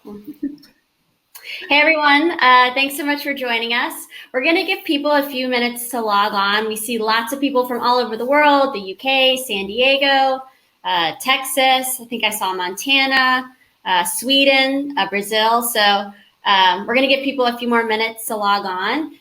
Hey everyone, thanks so much for joining us. We're going to give people a few minutes to log on. We see lots of people from all over the world, the UK, San Diego, Texas, I think I saw Montana, Sweden, Brazil. So we're going to give people a few more minutes to log on.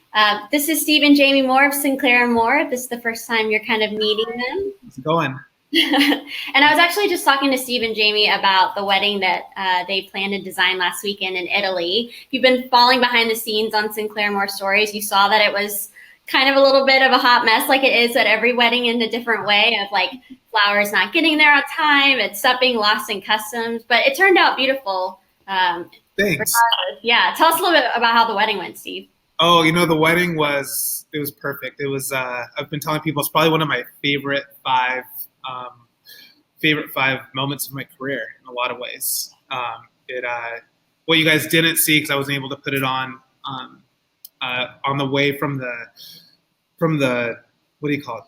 This is Steve and Jamie Moore of Sinclair & Moore. If this is the first time you're kind of meeting them. How's it going? And I was actually just talking to Steve and Jamie about the wedding that they planned to design last weekend in Italy. If you've been following behind the scenes on Sinclair Moore Stories, you saw that it was kind of a little bit of a hot mess, like it is at every wedding in a different way, of like flowers not getting there on time, and stuff being lost in customs. But it turned out beautiful. Thanks. Yeah, tell us a little bit about how the wedding went, Steve. Oh, the wedding was perfect. It was I've been telling people it's probably one of my favorite five moments of my career in a lot of ways. What you guys didn't see, because I wasn't able to put it on the way from the what do you call it,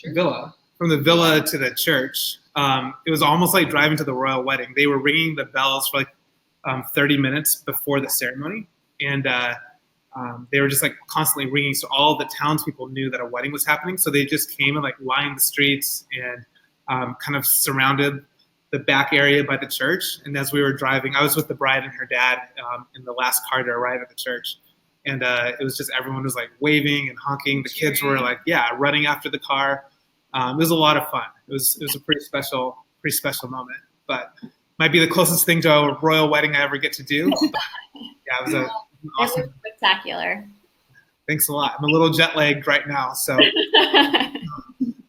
the villa, from the villa to the church. It was almost like driving to the royal wedding. They were ringing the bells for like 30 minutes before the ceremony, and they were just like constantly ringing. So all the townspeople knew that a wedding was happening. So they just came and like lined the streets and kind of surrounded the back area by the church. And as we were driving, I was with the bride and her dad in the last car to arrive at the church. And it was just, everyone was like waving and honking. The kids were like, running after the car. It was a lot of fun. It was a pretty special moment, but might be the closest thing to a royal wedding I ever get to do. But, it was awesome. It was spectacular. Thanks a lot. I'm a little jet lagged right now, so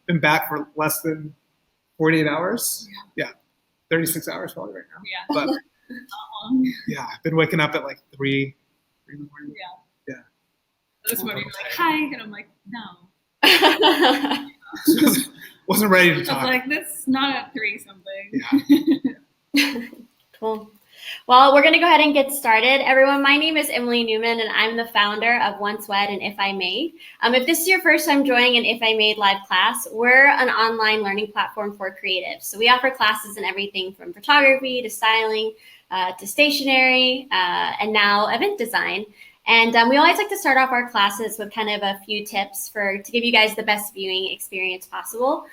been back for less than 48 hours. Yeah, 36 hours probably right now. Yeah. But I've been waking up at like 3 in the morning. Yeah. That's when you're like, hi, and I'm like, no. Wasn't ready to I was talk. like, this not at 3 something. Yeah. Cool. Well, we're going to go ahead and get started. Everyone, my name is Emily Newman, and I'm the founder of Once Wed and If I Made. If this is your first time joining an If I Made live class, we're an online learning platform for creatives. So we offer classes in everything from photography to styling to stationery and now event design. And we always like to start off our classes with kind of a few tips to give you guys the best viewing experience possible.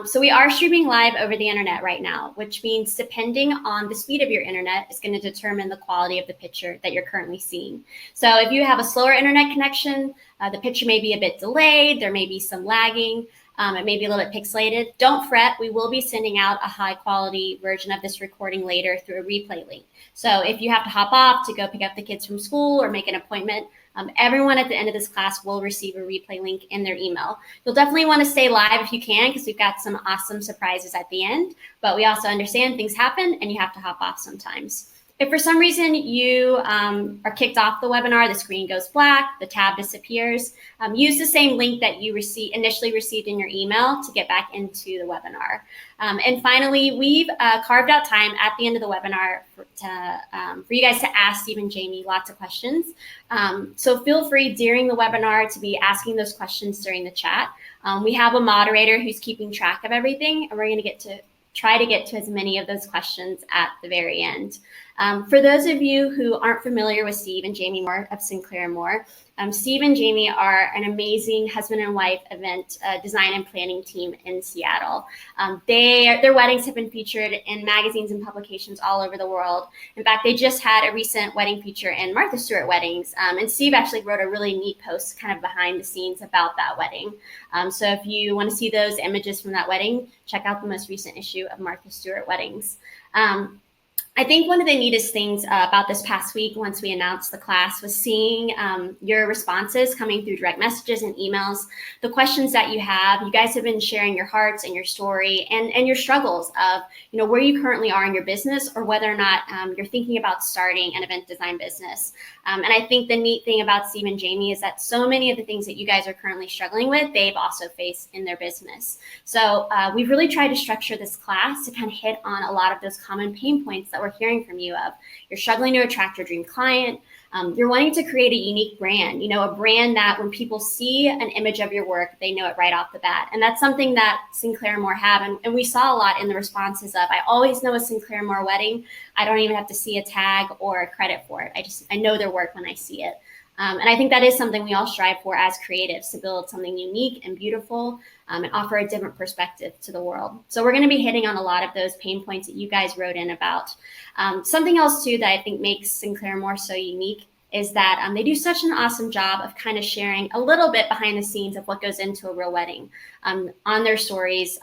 So we are streaming live over the internet right now, which means depending on the speed of your internet is going to determine the quality of the picture that you're currently seeing. So if you have a slower internet connection, the picture may be a bit delayed, there may be some lagging, it may be a little bit pixelated. Don't fret, we will be sending out a high quality version of this recording later through a replay link. So if you have to hop off to go pick up the kids from school or make an appointment, everyone at the end of this class will receive a replay link in their email. You'll definitely want to stay live if you can, because we've got some awesome surprises at the end, but we also understand things happen and you have to hop off sometimes. If for some reason you are kicked off the webinar, the screen goes black, the tab disappears, use the same link that you initially received in your email to get back into the webinar. And finally, we've carved out time at the end of the webinar for you guys to ask Steve and Jamie lots of questions. So feel free during the webinar to be asking those questions during the chat. We have a moderator who's keeping track of everything, and we're going to try to get to as many of those questions at the very end. For those of you who aren't familiar with Steve and Jamie Moore of Sinclair & Moore, Steve and Jamie are an amazing husband and wife event design and planning team in Seattle. Their weddings have been featured in magazines and publications all over the world. In fact, they just had a recent wedding feature in Martha Stewart Weddings, and Steve actually wrote a really neat post kind of behind the scenes about that wedding. So if you want to see those images from that wedding, check out the most recent issue of Martha Stewart Weddings. I think one of the neatest things about this past week, once we announced the class, was seeing your responses coming through direct messages and emails, the questions that you have. You guys have been sharing your hearts and your story and your struggles of, where you currently are in your business, or whether or not you're thinking about starting an event design business. And I think the neat thing about Steve and Jamie is that so many of the things that you guys are currently struggling with, they've also faced in their business. So we've really tried to structure this class to kind of hit on a lot of those common pain points that we're hearing from you of. You're struggling to attract your dream client. You're wanting to create a unique brand, a brand that when people see an image of your work, they know it right off the bat. And that's something that Sinclair Moore have. And we saw a lot in the responses of, I always know a Sinclair Moore wedding. I don't even have to see a tag or a credit for it. I know their work when I see it. And I think that is something we all strive for as creatives, to build something unique and beautiful and offer a different perspective to the world. So we're going to be hitting on a lot of those pain points that you guys wrote in about. Something else, too, that I think makes Sinclair Moore so unique is that they do such an awesome job of kind of sharing a little bit behind the scenes of what goes into a real wedding on their stories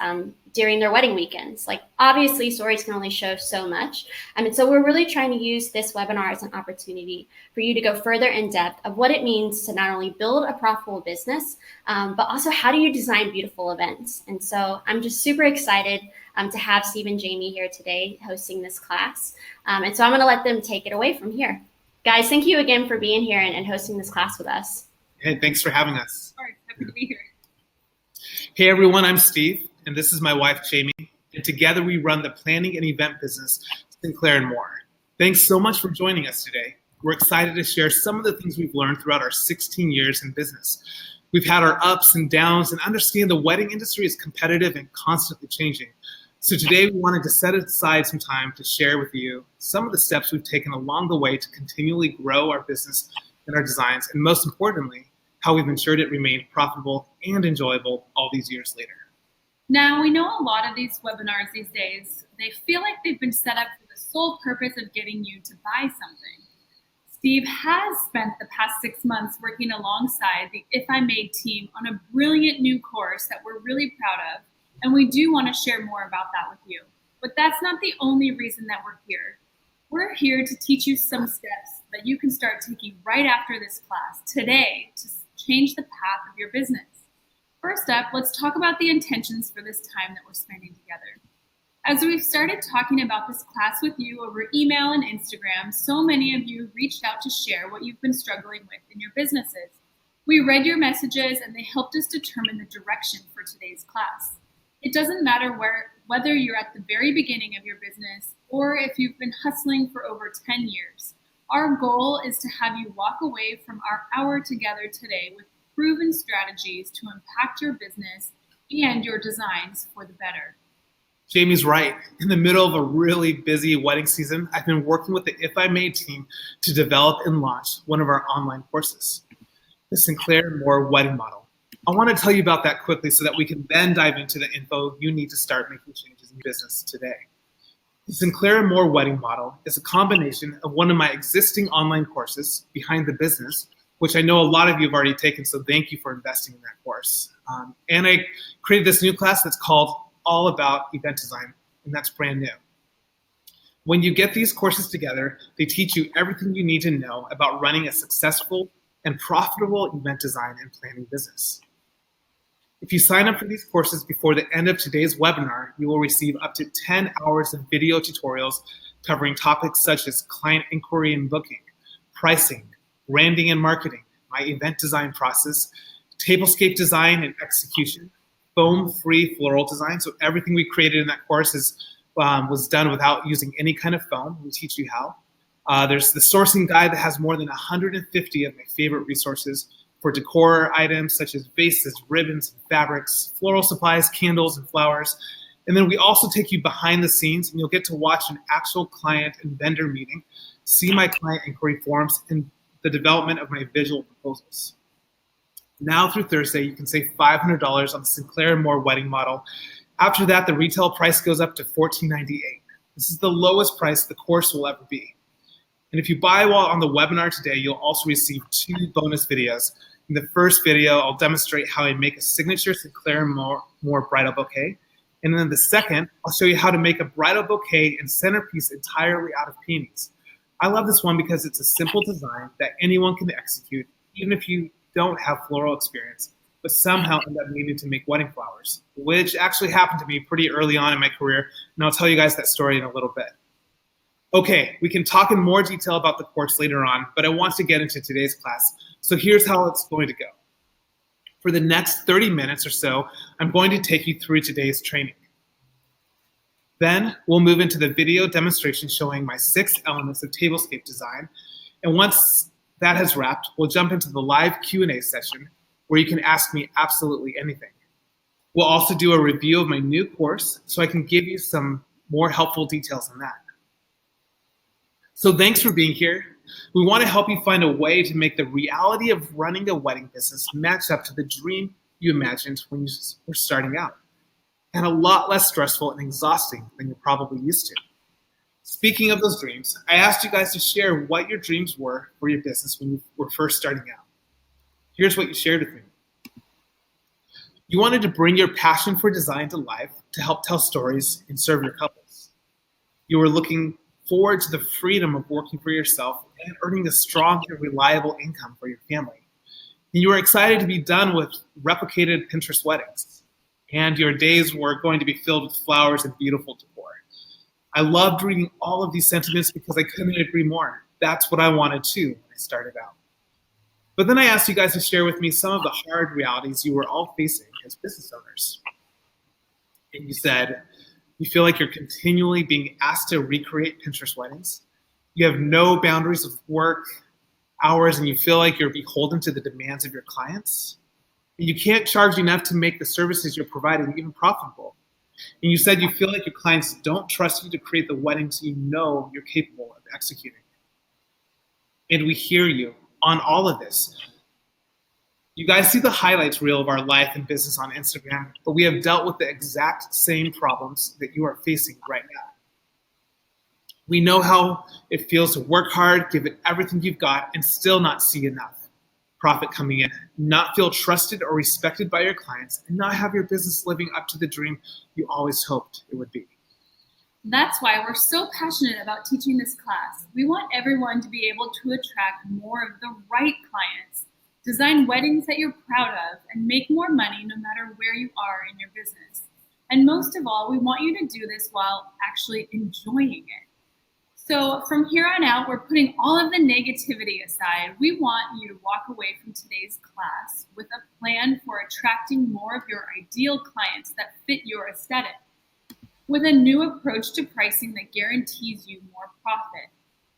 during their wedding weekends. Like, obviously, stories can only show so much. And so we're really trying to use this webinar as an opportunity for you to go further in depth of what it means to not only build a profitable business, but also how do you design beautiful events. And so I'm just super excited to have Steve and Jamie here today hosting this class. And so I'm going to let them take it away from here. Guys, thank you again for being here and hosting this class with us. Hey, thanks for having us. All right, happy to be here. Hey everyone, I'm Steve, and this is my wife, Jamie. And together we run the planning and event business, Sinclair & Moore. Thanks so much for joining us today. We're excited to share some of the things we've learned throughout our 16 years in business. We've had our ups and downs and understand the wedding industry is competitive and constantly changing. So today we wanted to set aside some time to share with you some of the steps we've taken along the way to continually grow our business and our designs, and most importantly, how we've ensured it remained profitable and enjoyable all these years later. Now, we know a lot of these webinars these days, they feel like they've been set up for the sole purpose of getting you to buy something. Steve has spent the past 6 months working alongside the If I Made team on a brilliant new course that we're really proud of. And we do want to share more about that with you. But that's not the only reason that we're here. We're here to teach you some steps that you can start taking right after this class today to change the path of your business. First up, let's talk about the intentions for this time that we're spending together. As we've started talking about this class with you over email and Instagram, so many of you reached out to share what you've been struggling with in your businesses. We read your messages and they helped us determine the direction for today's class. It doesn't matter whether you're at the very beginning of your business or if you've been hustling for over 10 years. Our goal is to have you walk away from our hour together today with proven strategies to impact your business and your designs for the better. Jamie's right. In the middle of a really busy wedding season, I've been working with the If I Made team to develop and launch one of our online courses, the Sinclair & Moore Wedding Model. I want to tell you about that quickly so that we can then dive into the info you need to start making changes in business today. The Sinclair & Moore Wedding Model is a combination of one of my existing online courses, Behind the Business, which I know a lot of you have already taken, so thank you for investing in that course. And I created this new class that's called All About Event Design, and that's brand new. When you get these courses together, they teach you everything you need to know about running a successful and profitable event design and planning business. If you sign up for these courses before the end of today's webinar, you will receive up to 10 hours of video tutorials covering topics such as client inquiry and booking, pricing, branding and marketing, my event design process, tablescape design and execution, foam-free floral design. So everything we created in that course was done without using any kind of foam. We teach you how. There's the sourcing guide that has more than 150 of my favorite resources for decor items such as vases, ribbons, and fabrics, floral supplies, candles, and flowers. And then we also take you behind the scenes, and you'll get to watch an actual client and vendor meeting, see my client inquiry forms, and the development of my visual proposals. Now through Thursday, you can save $500 on the Sinclair & Moore Wedding Model. After that, the retail price goes up to $14.98. This is the lowest price the course will ever be. And if you buy while on the webinar today, you'll also receive 2 bonus videos. In the first video, I'll demonstrate how I make a signature Sinclair & Moore bridal bouquet. And then the second, I'll show you how to make a bridal bouquet and centerpiece entirely out of peonies. I love this one because it's a simple design that anyone can execute, even if you don't have floral experience, but somehow end up needing to make wedding flowers, which actually happened to me pretty early on in my career. And I'll tell you guys that story in a little bit. Okay, we can talk in more detail about the course later on, but I want to get into today's class. So here's how it's going to go. For the next 30 minutes or so, I'm going to take you through today's training. Then we'll move into the video demonstration showing my 6 elements of tablescape design. And once that has wrapped, we'll jump into the live Q&A session where you can ask me absolutely anything. We'll also do a review of my new course so I can give you some more helpful details on that. So thanks for being here. We want to help you find a way to make the reality of running a wedding business match up to the dream you imagined when you were starting out, and a lot less stressful and exhausting than you're probably used to. Speaking of those dreams, I asked you guys to share what your dreams were for your business when you were first starting out. Here's what you shared with me. You wanted to bring your passion for design to life to help tell stories and serve your couples. You were looking forward to the freedom of working for yourself and earning a strong and reliable income for your family. And you were excited to be done with replicated Pinterest weddings. And your days were going to be filled with flowers and beautiful decor. I loved reading all of these sentiments because I couldn't agree more. That's what I wanted too when I started out. But then I asked you guys to share with me some of the hard realities you were all facing as business owners. And you said, you feel like you're continually being asked to recreate Pinterest weddings. You have no boundaries of work, hours, and you feel like you're beholden to the demands of your clients. And you can't charge enough to make the services you're providing even profitable. And you said you feel like your clients don't trust you to create the weddings you know you're capable of executing. And we hear you on all of this. You guys see the highlights reel of our life and business on Instagram, but we have dealt with the exact same problems that you are facing right now. We know how it feels to work hard, give it everything you've got, and still not see enough profit coming in, not feel trusted or respected by your clients, and not have your business living up to the dream you always hoped it would be. That's why we're so passionate about teaching this class. We want everyone to be able to attract more of the right clients, design weddings that you're proud of, and make more money no matter where you are in your business. And most of all, we want you to do this while actually enjoying it. So from here on out, we're putting all of the negativity aside. We want you to walk away from today's class with a plan for attracting more of your ideal clients that fit your aesthetic, with a new approach to pricing that guarantees you more profit,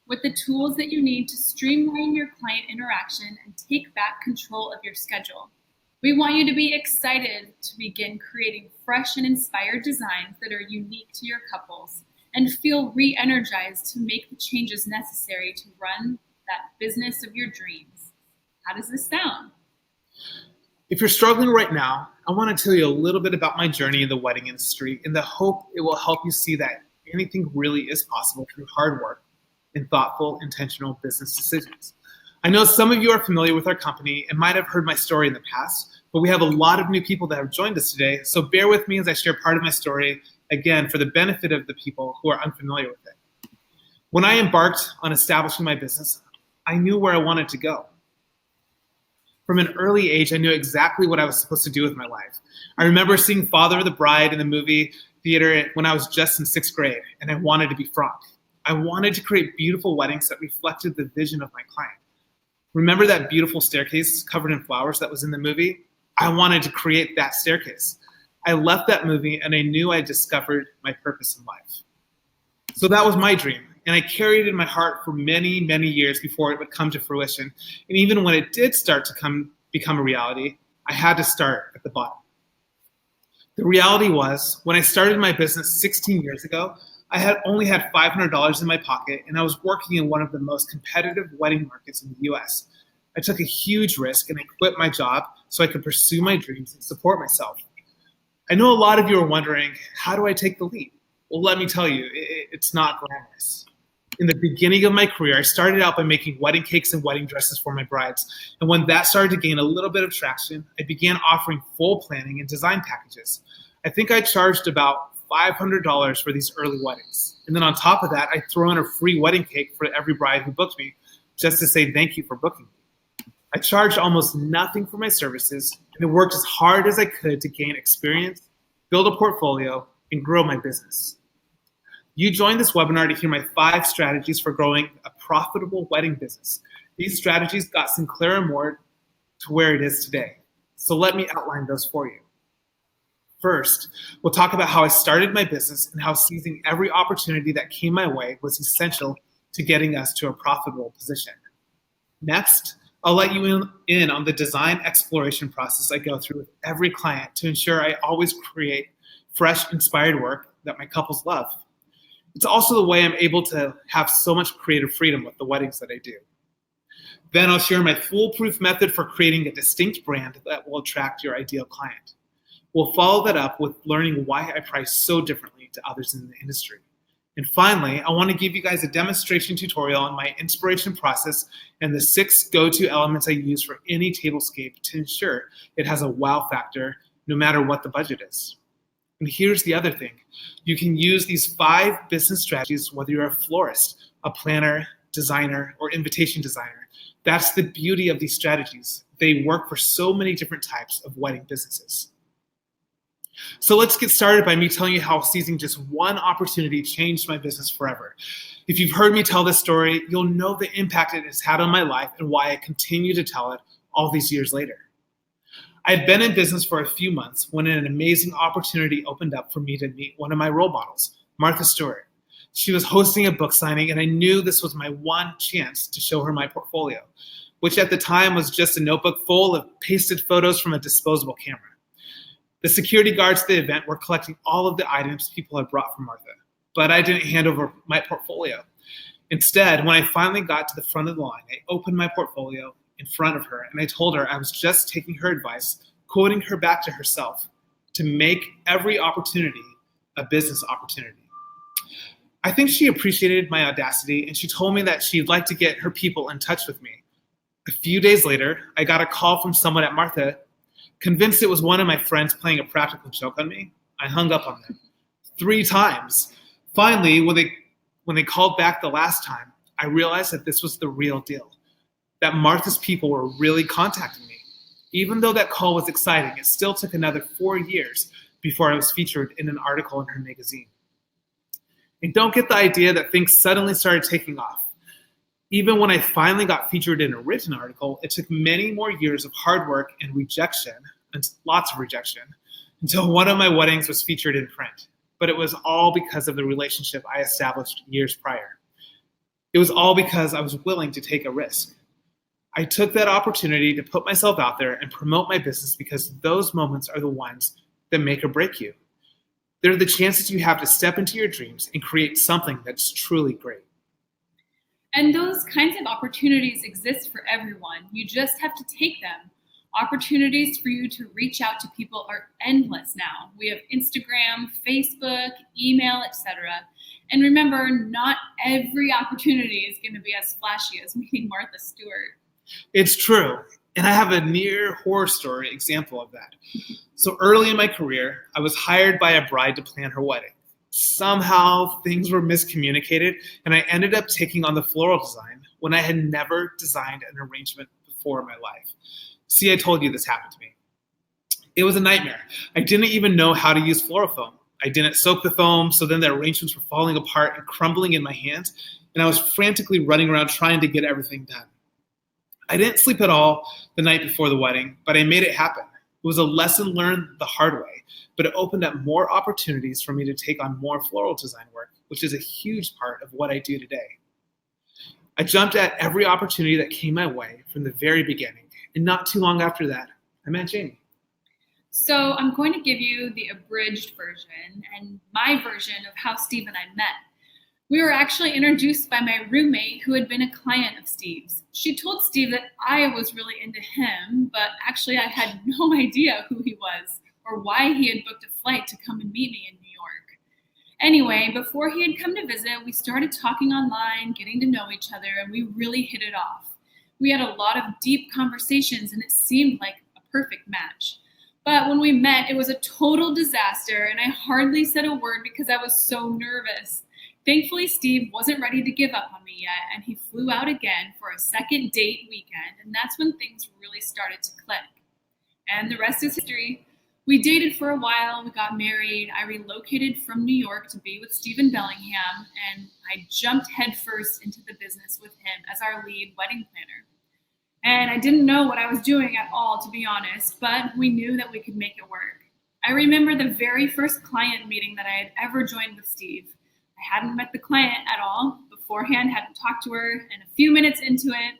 with the tools that you need to streamline your client interaction and take back control of your schedule. We want you to be excited to begin creating fresh and inspired designs that are unique to your couples and feel re-energized to make the changes necessary to run that business of your dreams. How does this sound? If you're struggling right now, I want to tell you a little bit about my journey in the wedding industry in the hope it will help you see that anything really is possible through hard work and thoughtful, intentional business decisions. I know some of you are familiar with our company and might have heard my story in the past, but we have a lot of new people that have joined us today, so bear with me as I share part of my story, again, for the benefit of the people who are unfamiliar with it. When I embarked on establishing my business, I knew where I wanted to go. From an early age, I knew exactly what I was supposed to do with my life. I remember seeing Father of the Bride in the movie theater when I was just in 6th grade, and I wanted to be Franck. I wanted to create beautiful weddings that reflected the vision of my client. Remember that beautiful staircase covered in flowers that was in the movie? I wanted to create that staircase. I left that movie and I knew I discovered my purpose in life. So that was my dream, and I carried it in my heart for many, many years before it would come to fruition. And even when it did start to become a reality, I had to start at the bottom. The reality was, when I started my business 16 years ago, I had only had $500 in my pocket, and I was working in one of the most competitive wedding markets in the US. I took a huge risk and I quit my job so I could pursue my dreams and support myself. I know a lot of you are wondering, how do I take the leap? Well, let me tell you, it's not glamorous. In the beginning of my career, I started out by making wedding cakes and wedding dresses for my brides. And when that started to gain a little bit of traction, I began offering full planning and design packages. I think I charged about $500 for these early weddings. And then on top of that, I throw in a free wedding cake for every bride who booked me, just to say thank you for booking me. I charged almost nothing for my services, and I worked as hard as I could to gain experience, build a portfolio, and grow my business. You joined this webinar to hear my 5 strategies for growing a profitable wedding business. These strategies got Sinclair & Moore to where it is today. So let me outline those for you. First, we'll talk about how I started my business and how seizing every opportunity that came my way was essential to getting us to a profitable position. Next, I'll let you in on the design exploration process I go through with every client to ensure I always create fresh, inspired work that my couples love. It's also the way I'm able to have so much creative freedom with the weddings that I do. Then I'll share my foolproof method for creating a distinct brand that will attract your ideal client. We'll follow that up with learning why I price so differently to others in the industry. And finally, I want to give you guys a demonstration tutorial on my inspiration process and the 6 go-to elements I use for any tablescape to ensure it has a wow factor no matter what the budget is. And here's the other thing. You can use these 5 business strategies whether you're a florist, a planner, designer, or invitation designer. That's the beauty of these strategies. They work for so many different types of wedding businesses. So let's get started by me telling you how seizing just one opportunity changed my business forever. If you've heard me tell this story, you'll know the impact it has had on my life and why I continue to tell it all these years later. I'd been in business for a few months when an amazing opportunity opened up for me to meet one of my role models, Martha Stewart. She was hosting a book signing, and I knew this was my one chance to show her my portfolio, which at the time was just a notebook full of pasted photos from a disposable camera. The security guards at the event were collecting all of the items people had brought from Martha, but I didn't hand over my portfolio. Instead, when I finally got to the front of the line, I opened my portfolio in front of her and I told her I was just taking her advice, quoting her back to herself, to make every opportunity a business opportunity. I think she appreciated my audacity and she told me that she'd like to get her people in touch with me. A few days later, I got a call from someone at Martha. Convinced it was one of my friends playing a practical joke on me, I hung up on them 3 times. Finally, when they called back the last time, I realized that this was the real deal, that Martha's people were really contacting me. Even though that call was exciting, it still took another 4 years before I was featured in an article in her magazine. And don't get the idea that things suddenly started taking off. Even when I finally got featured in a written article, it took many more years of hard work and rejection, and lots of rejection, until one of my weddings was featured in print. But it was all because of the relationship I established years prior. It was all because I was willing to take a risk. I took that opportunity to put myself out there and promote my business because those moments are the ones that make or break you. They're the chances you have to step into your dreams and create something that's truly great. And those kinds of opportunities exist for everyone. You just have to take them. Opportunities for you to reach out to people are endless now. We have Instagram, Facebook, email, etc. And remember, not every opportunity is going to be as flashy as meeting Martha Stewart. It's true. And I have a near horror story example of that. So early in my career, I was hired by a bride to plan her wedding. Somehow things were miscommunicated and I ended up taking on the floral design when I had never designed an arrangement before in my life. See, I told you this happened to me. It was a nightmare. I didn't even know how to use floral foam. I didn't soak the foam, so then the arrangements were falling apart and crumbling in my hands, and I was frantically running around trying to get everything done. I didn't sleep at all the night before the wedding, but I made it happen. It was a lesson learned the hard way, but it opened up more opportunities for me to take on more floral design work, which is a huge part of what I do today. I jumped at every opportunity that came my way from the very beginning, and not too long after that, I met Jamie. So I'm going to give you the abridged version and my version of how Steve and I met. We were actually introduced by my roommate who had been a client of Steve's. She told Steve that I was really into him, but actually I had no idea who he was or why he had booked a flight to come and meet me in New York. Anyway, before he had come to visit, we started talking online, getting to know each other, and we really hit it off. We had a lot of deep conversations and it seemed like a perfect match. But when we met, it was a total disaster and I hardly said a word because I was so nervous. Thankfully, Steve wasn't ready to give up on me yet, and he flew out again for a second date weekend, and that's when things really started to click. And the rest is history. We dated for a while, we got married, I relocated from New York to be with Stephen Bellingham, and I jumped headfirst into the business with him as our lead wedding planner. And I didn't know what I was doing at all, to be honest, but we knew that we could make it work. I remember the very first client meeting that I had ever joined with Steve. I hadn't met the client at all beforehand, hadn't talked to her, and a few minutes into it,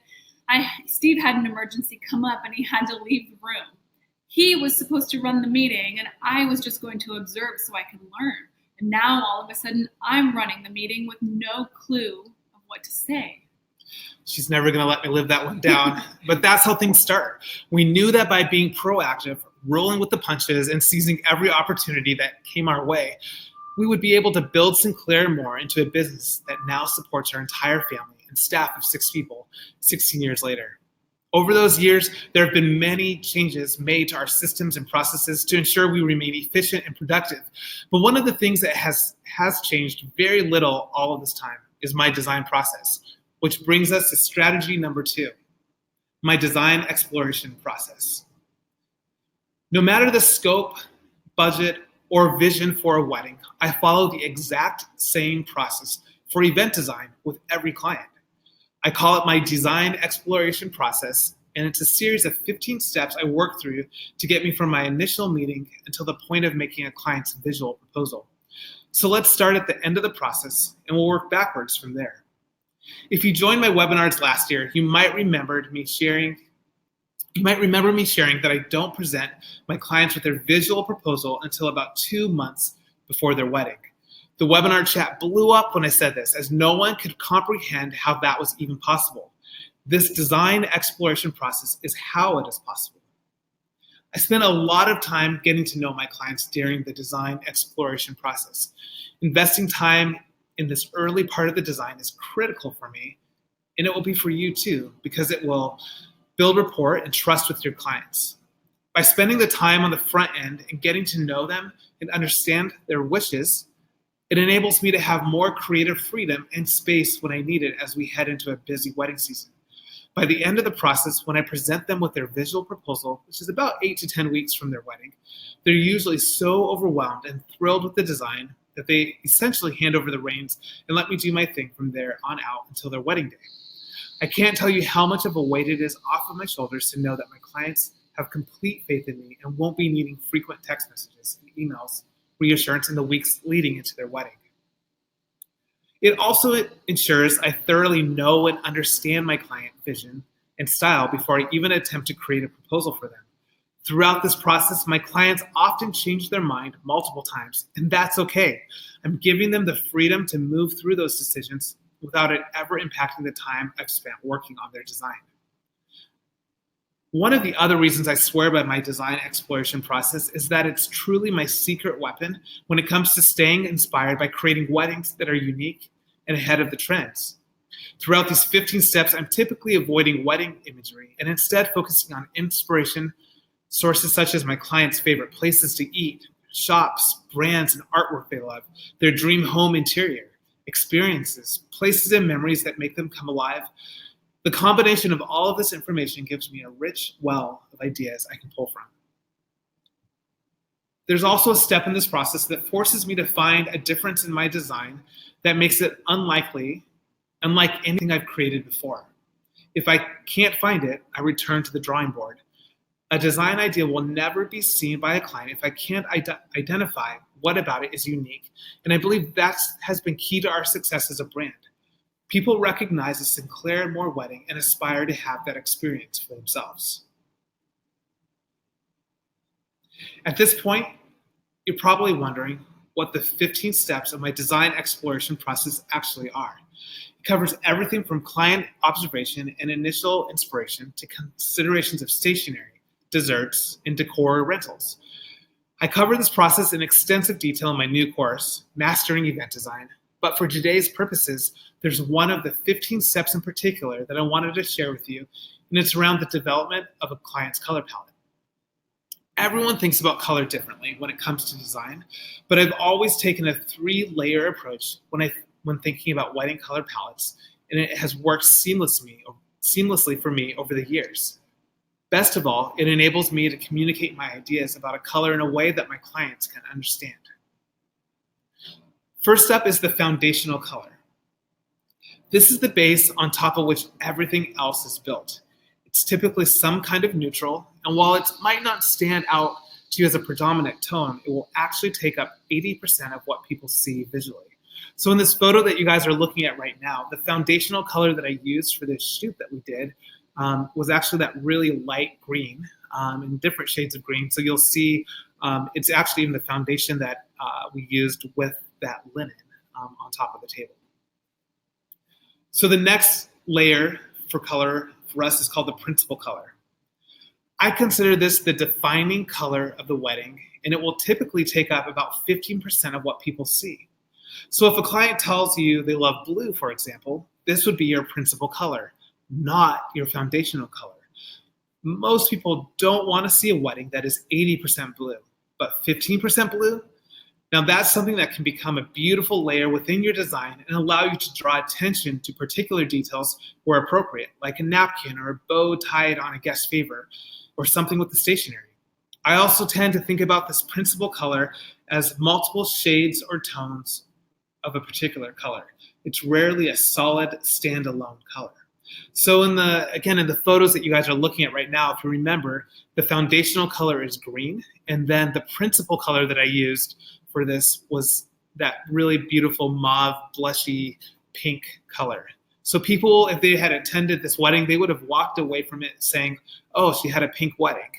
Steve had an emergency come up and he had to leave the room. He was supposed to run the meeting and I was just going to observe so I could learn. And now all of a sudden I'm running the meeting with no clue of what to say. She's never going to let me live that one down. But that's how things start. We knew that by being proactive, rolling with the punches, and seizing every opportunity that came our way, we would be able to build Sinclair Moore into a business that now supports our entire family and staff of 6 people 16 years later. Over those years, there have been many changes made to our systems and processes to ensure we remain efficient and productive. But one of the things that has changed very little all of this time is my design process, which brings us to strategy number 2, my design exploration process. No matter the scope, budget, or vision for a wedding, I follow the exact same process for event design with every client. I call it my design exploration process, and it's a series of 15 steps I work through to get me from my initial meeting until the point of making a client's visual proposal. So let's start at the end of the process, and we'll work backwards from there. If you joined my webinars last year, you might remember me sharing that I don't present my clients with their visual proposal until about 2 months before their wedding. The webinar chat blew up when I said this, as no one could comprehend how that was even possible. This design exploration process is how it is possible. I spent a lot of time getting to know my clients during the design exploration process. Investing time in this early part of the design is critical for me, and it will be for you too, because it will build rapport and trust with your clients. By spending the time on the front end and getting to know them and understand their wishes, it enables me to have more creative freedom and space when I need it as we head into a busy wedding season. By the end of the process, when I present them with their visual proposal, which is about 8 to 10 weeks from their wedding, they're usually so overwhelmed and thrilled with the design that they essentially hand over the reins and let me do my thing from there on out until their wedding day. I can't tell you how much of a weight it is off of my shoulders to know that my clients have complete faith in me and won't be needing frequent text messages and emails reassurance in the weeks leading into their wedding. It also ensures I thoroughly know and understand my client vision and style before I even attempt to create a proposal for them. Throughout this process, my clients often change their mind multiple times, and that's okay. I'm giving them the freedom to move through those decisions without it ever impacting the time I've spent working on their design. One of the other reasons I swear by my design exploration process is that it's truly my secret weapon when it comes to staying inspired by creating weddings that are unique and ahead of the trends. Throughout these 15 steps, I'm typically avoiding wedding imagery and instead focusing on inspiration sources such as my clients' favorite places to eat, shops, brands, and artwork they love, their dream home interior, experiences, places and memories that make them come alive. The combination of all of this information gives me a rich well of ideas I can pull from. There's also a step in this process that forces me to find a difference in my design that makes it unlike anything I've created before. If I can't find it, I return to the drawing board. A design idea will never be seen by a client if I can't identify what about it is unique, and I believe that has been key to our success as a brand. People recognize a Sinclair Moore wedding and aspire to have that experience for themselves. At this point, you're probably wondering what the 15 steps of my design exploration process actually are. It covers everything from client observation and initial inspiration to considerations of stationery, desserts, and decor rentals. I cover this process in extensive detail in my new course, Mastering Event Design, but for today's purposes, there's one of the 15 steps in particular that I wanted to share with you, and it's around the development of a client's color palette. Everyone thinks about color differently when it comes to design, but I've always taken a 3-layer approach when thinking about wedding color palettes, and it has worked seamlessly for me over the years. Best of all, it enables me to communicate my ideas about a color in a way that my clients can understand. First up is the foundational color. This is the base on top of which everything else is built. It's typically some kind of neutral, and while it might not stand out to you as a predominant tone, it will actually take up 80% of what people see visually. So in this photo that you guys are looking at right now, the foundational color that I used for this shoot that we did was actually that really light green in different shades of green. So you'll see it's actually in the foundation that we used with that linen on top of the table. So the next layer for color for us is called the principal color. I consider this the defining color of the wedding, and it will typically take up about 15% of what people see. So if a client tells you they love blue, for example, this would be your principal color, not your foundational color. Most people don't want to see a wedding that is 80% blue, but 15% blue? Now that's something that can become a beautiful layer within your design and allow you to draw attention to particular details where appropriate, like a napkin or a bow tied on a guest favor, or something with the stationery. I also tend to think about this principal color as multiple shades or tones of a particular color. It's rarely a solid standalone color. So in the photos that you guys are looking at right now, if you remember, the foundational color is green, and then the principal color that I used for this was that really beautiful mauve, blushy pink color. So people, if they had attended this wedding, they would have walked away from it saying, oh, she had a pink wedding,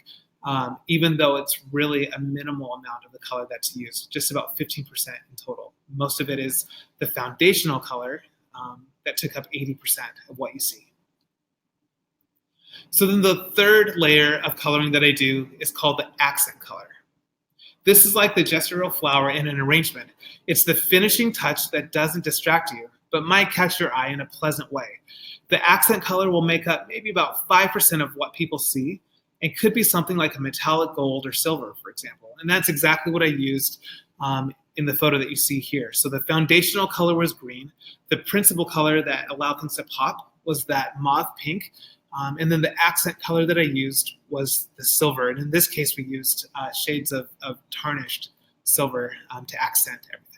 even though it's really a minimal amount of the color that's used, just about 15% in total. Most of it is the foundational color that took up 80% of what you see. So then the third layer of coloring that I do is called the accent color. This is like the gestural flower in an arrangement. It's the finishing touch that doesn't distract you, but might catch your eye in a pleasant way. The accent color will make up maybe about 5% of what people see, and could be something like a metallic gold or silver, for example. And that's exactly what I used in the photo that you see here. So the foundational color was green. The principal color that allowed things to pop was that mauve pink. And then the accent color that I used was the silver. And in this case, we used shades of tarnished silver to accent everything.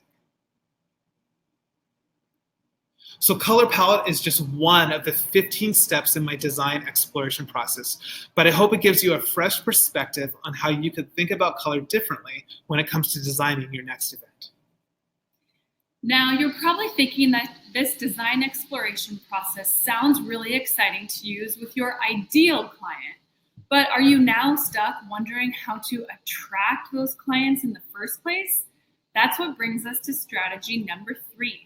So color palette is just one of the 15 steps in my design exploration process, but I hope it gives you a fresh perspective on how you could think about color differently when it comes to designing your next event. Now, you're probably thinking that this design exploration process sounds really exciting to use with your ideal client, but are you now stuck wondering how to attract those clients in the first place? That's what brings us to strategy number 3.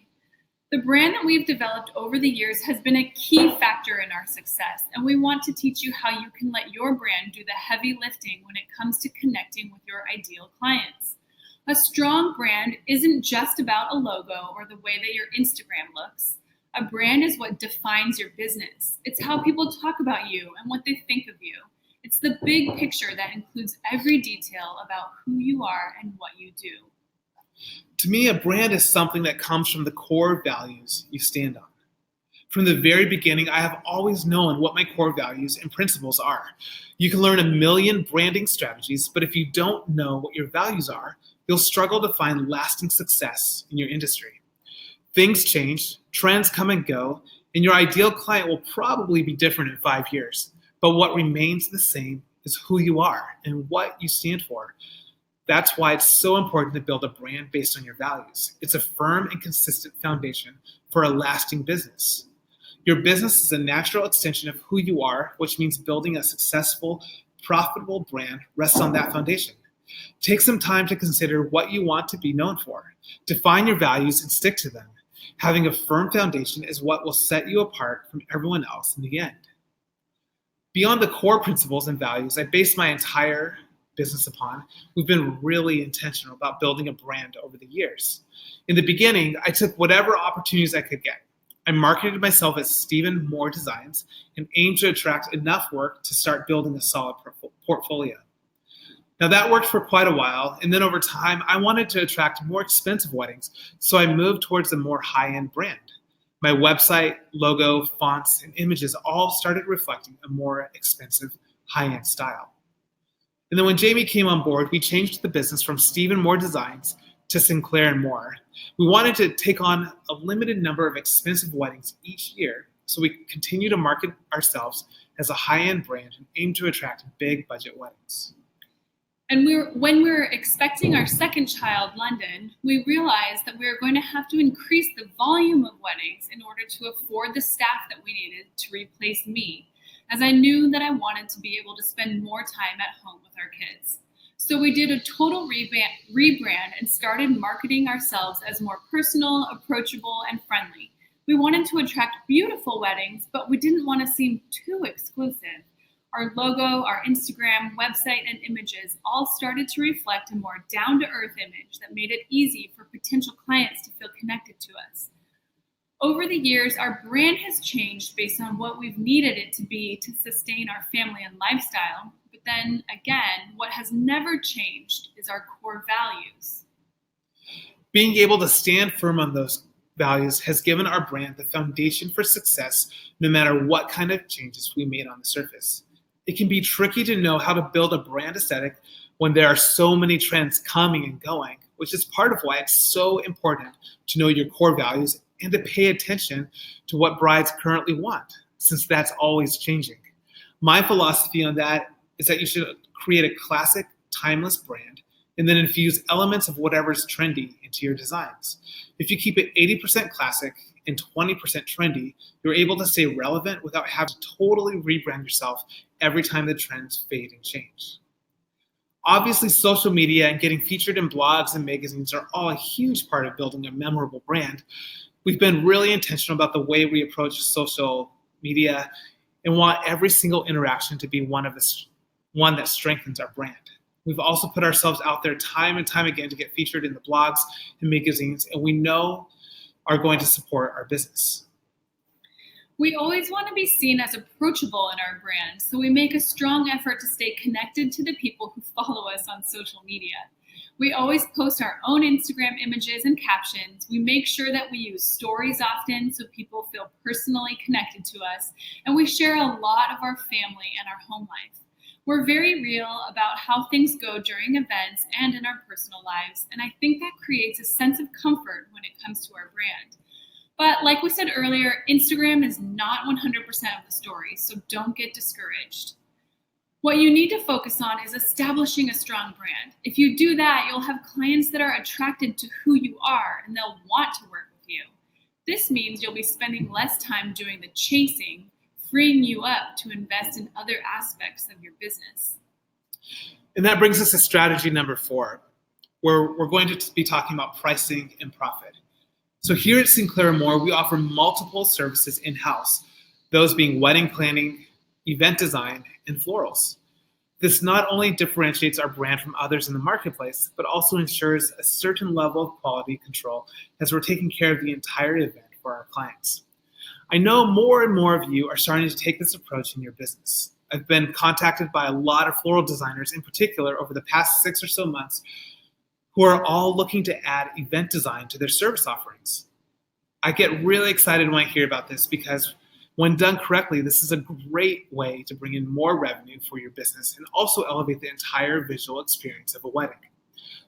The brand that we've developed over the years has been a key factor in our success, and we want to teach you how you can let your brand do the heavy lifting when it comes to connecting with your ideal clients. A strong brand isn't just about a logo or the way that your Instagram looks. A brand is what defines your business. It's how people talk about you and what they think of you. It's the big picture that includes every detail about who you are and what you do. To me, a brand is something that comes from the core values you stand on. From the very beginning, I have always known what my core values and principles are. You can learn a million branding strategies, but if you don't know what your values are, you'll struggle to find lasting success in your industry. Things change, trends come and go, and your ideal client will probably be different in 5 years. But what remains the same is who you are and what you stand for. That's why it's so important to build a brand based on your values. It's a firm and consistent foundation for a lasting business. Your business is a natural extension of who you are, which means building a successful, profitable brand rests on that foundation. Take some time to consider what you want to be known for. Define your values and stick to them. Having a firm foundation is what will set you apart from everyone else in the end. Beyond the core principles and values I base my entire business upon, we've been really intentional about building a brand over the years. In the beginning, I took whatever opportunities I could get. I marketed myself as Stephen Moore Designs and aimed to attract enough work to start building a solid portfolio. Now that worked for quite a while, and then over time, I wanted to attract more expensive weddings, so I moved towards a more high-end brand. My website, logo, fonts, and images all started reflecting a more expensive, high-end style. And then when Jamie came on board, we changed the business from Stephen Moore Designs to Sinclair & Moore. We wanted to take on a limited number of expensive weddings each year, so we continue to market ourselves as a high-end brand and aim to attract big budget weddings. And when we were expecting our second child, London, we realized that we were going to have to increase the volume of weddings in order to afford the staff that we needed to replace me, as I knew that I wanted to be able to spend more time at home with our kids. So we did a total rebrand and started marketing ourselves as more personal, approachable, and friendly. We wanted to attract beautiful weddings, but we didn't want to seem too exclusive. Our logo, our Instagram, website, and images all started to reflect a more down-to-earth image that made it easy for potential clients to feel connected to us. Over the years, our brand has changed based on what we've needed it to be to sustain our family and lifestyle. But then again, what has never changed is our core values. Being able to stand firm on those values has given our brand the foundation for success no matter what kind of changes we made on the surface. It can be tricky to know how to build a brand aesthetic when there are so many trends coming and going, which is part of why it's so important to know your core values and to pay attention to what brides currently want, since that's always changing. My philosophy on that is that you should create a classic, timeless brand and then infuse elements of whatever's trendy into your designs. If you keep it 80% classic and 20% trendy, you're able to stay relevant without having to totally rebrand yourself every time the trends fade and change. Obviously, social media and getting featured in blogs and magazines are all a huge part of building a memorable brand. We've been really intentional about the way we approach social media and want every single interaction to be one that strengthens our brand. We've also put ourselves out there time and time again to get featured in the blogs and magazines, and we know are going to support our business. We always want to be seen as approachable in our brand, so we make a strong effort to stay connected to the people who follow us on social media. We always post our own Instagram images and captions. We make sure that we use stories often so people feel personally connected to us, and we share a lot of our family and our home life. We're very real about how things go during events and in our personal lives, and I think that creates a sense of comfort when it comes to our brand. But like we said earlier, Instagram is not 100% of the story, so don't get discouraged. What you need to focus on is establishing a strong brand. If you do that, you'll have clients that are attracted to who you are and they'll want to work with you. This means you'll be spending less time doing the chasing, freeing you up to invest in other aspects of your business. And that brings us to strategy number 4, where we're going to be talking about pricing and profit. So here at Sinclair Moore, we offer multiple services in-house, those being wedding planning, event design, and florals. This not only differentiates our brand from others in the marketplace, but also ensures a certain level of quality control as we're taking care of the entire event for our clients. I know more and more of you are starting to take this approach in your business. I've been contacted by a lot of floral designers in particular over the past 6 or so months who are all looking to add event design to their service offerings. I get really excited when I hear about this because when done correctly, this is a great way to bring in more revenue for your business and also elevate the entire visual experience of a wedding.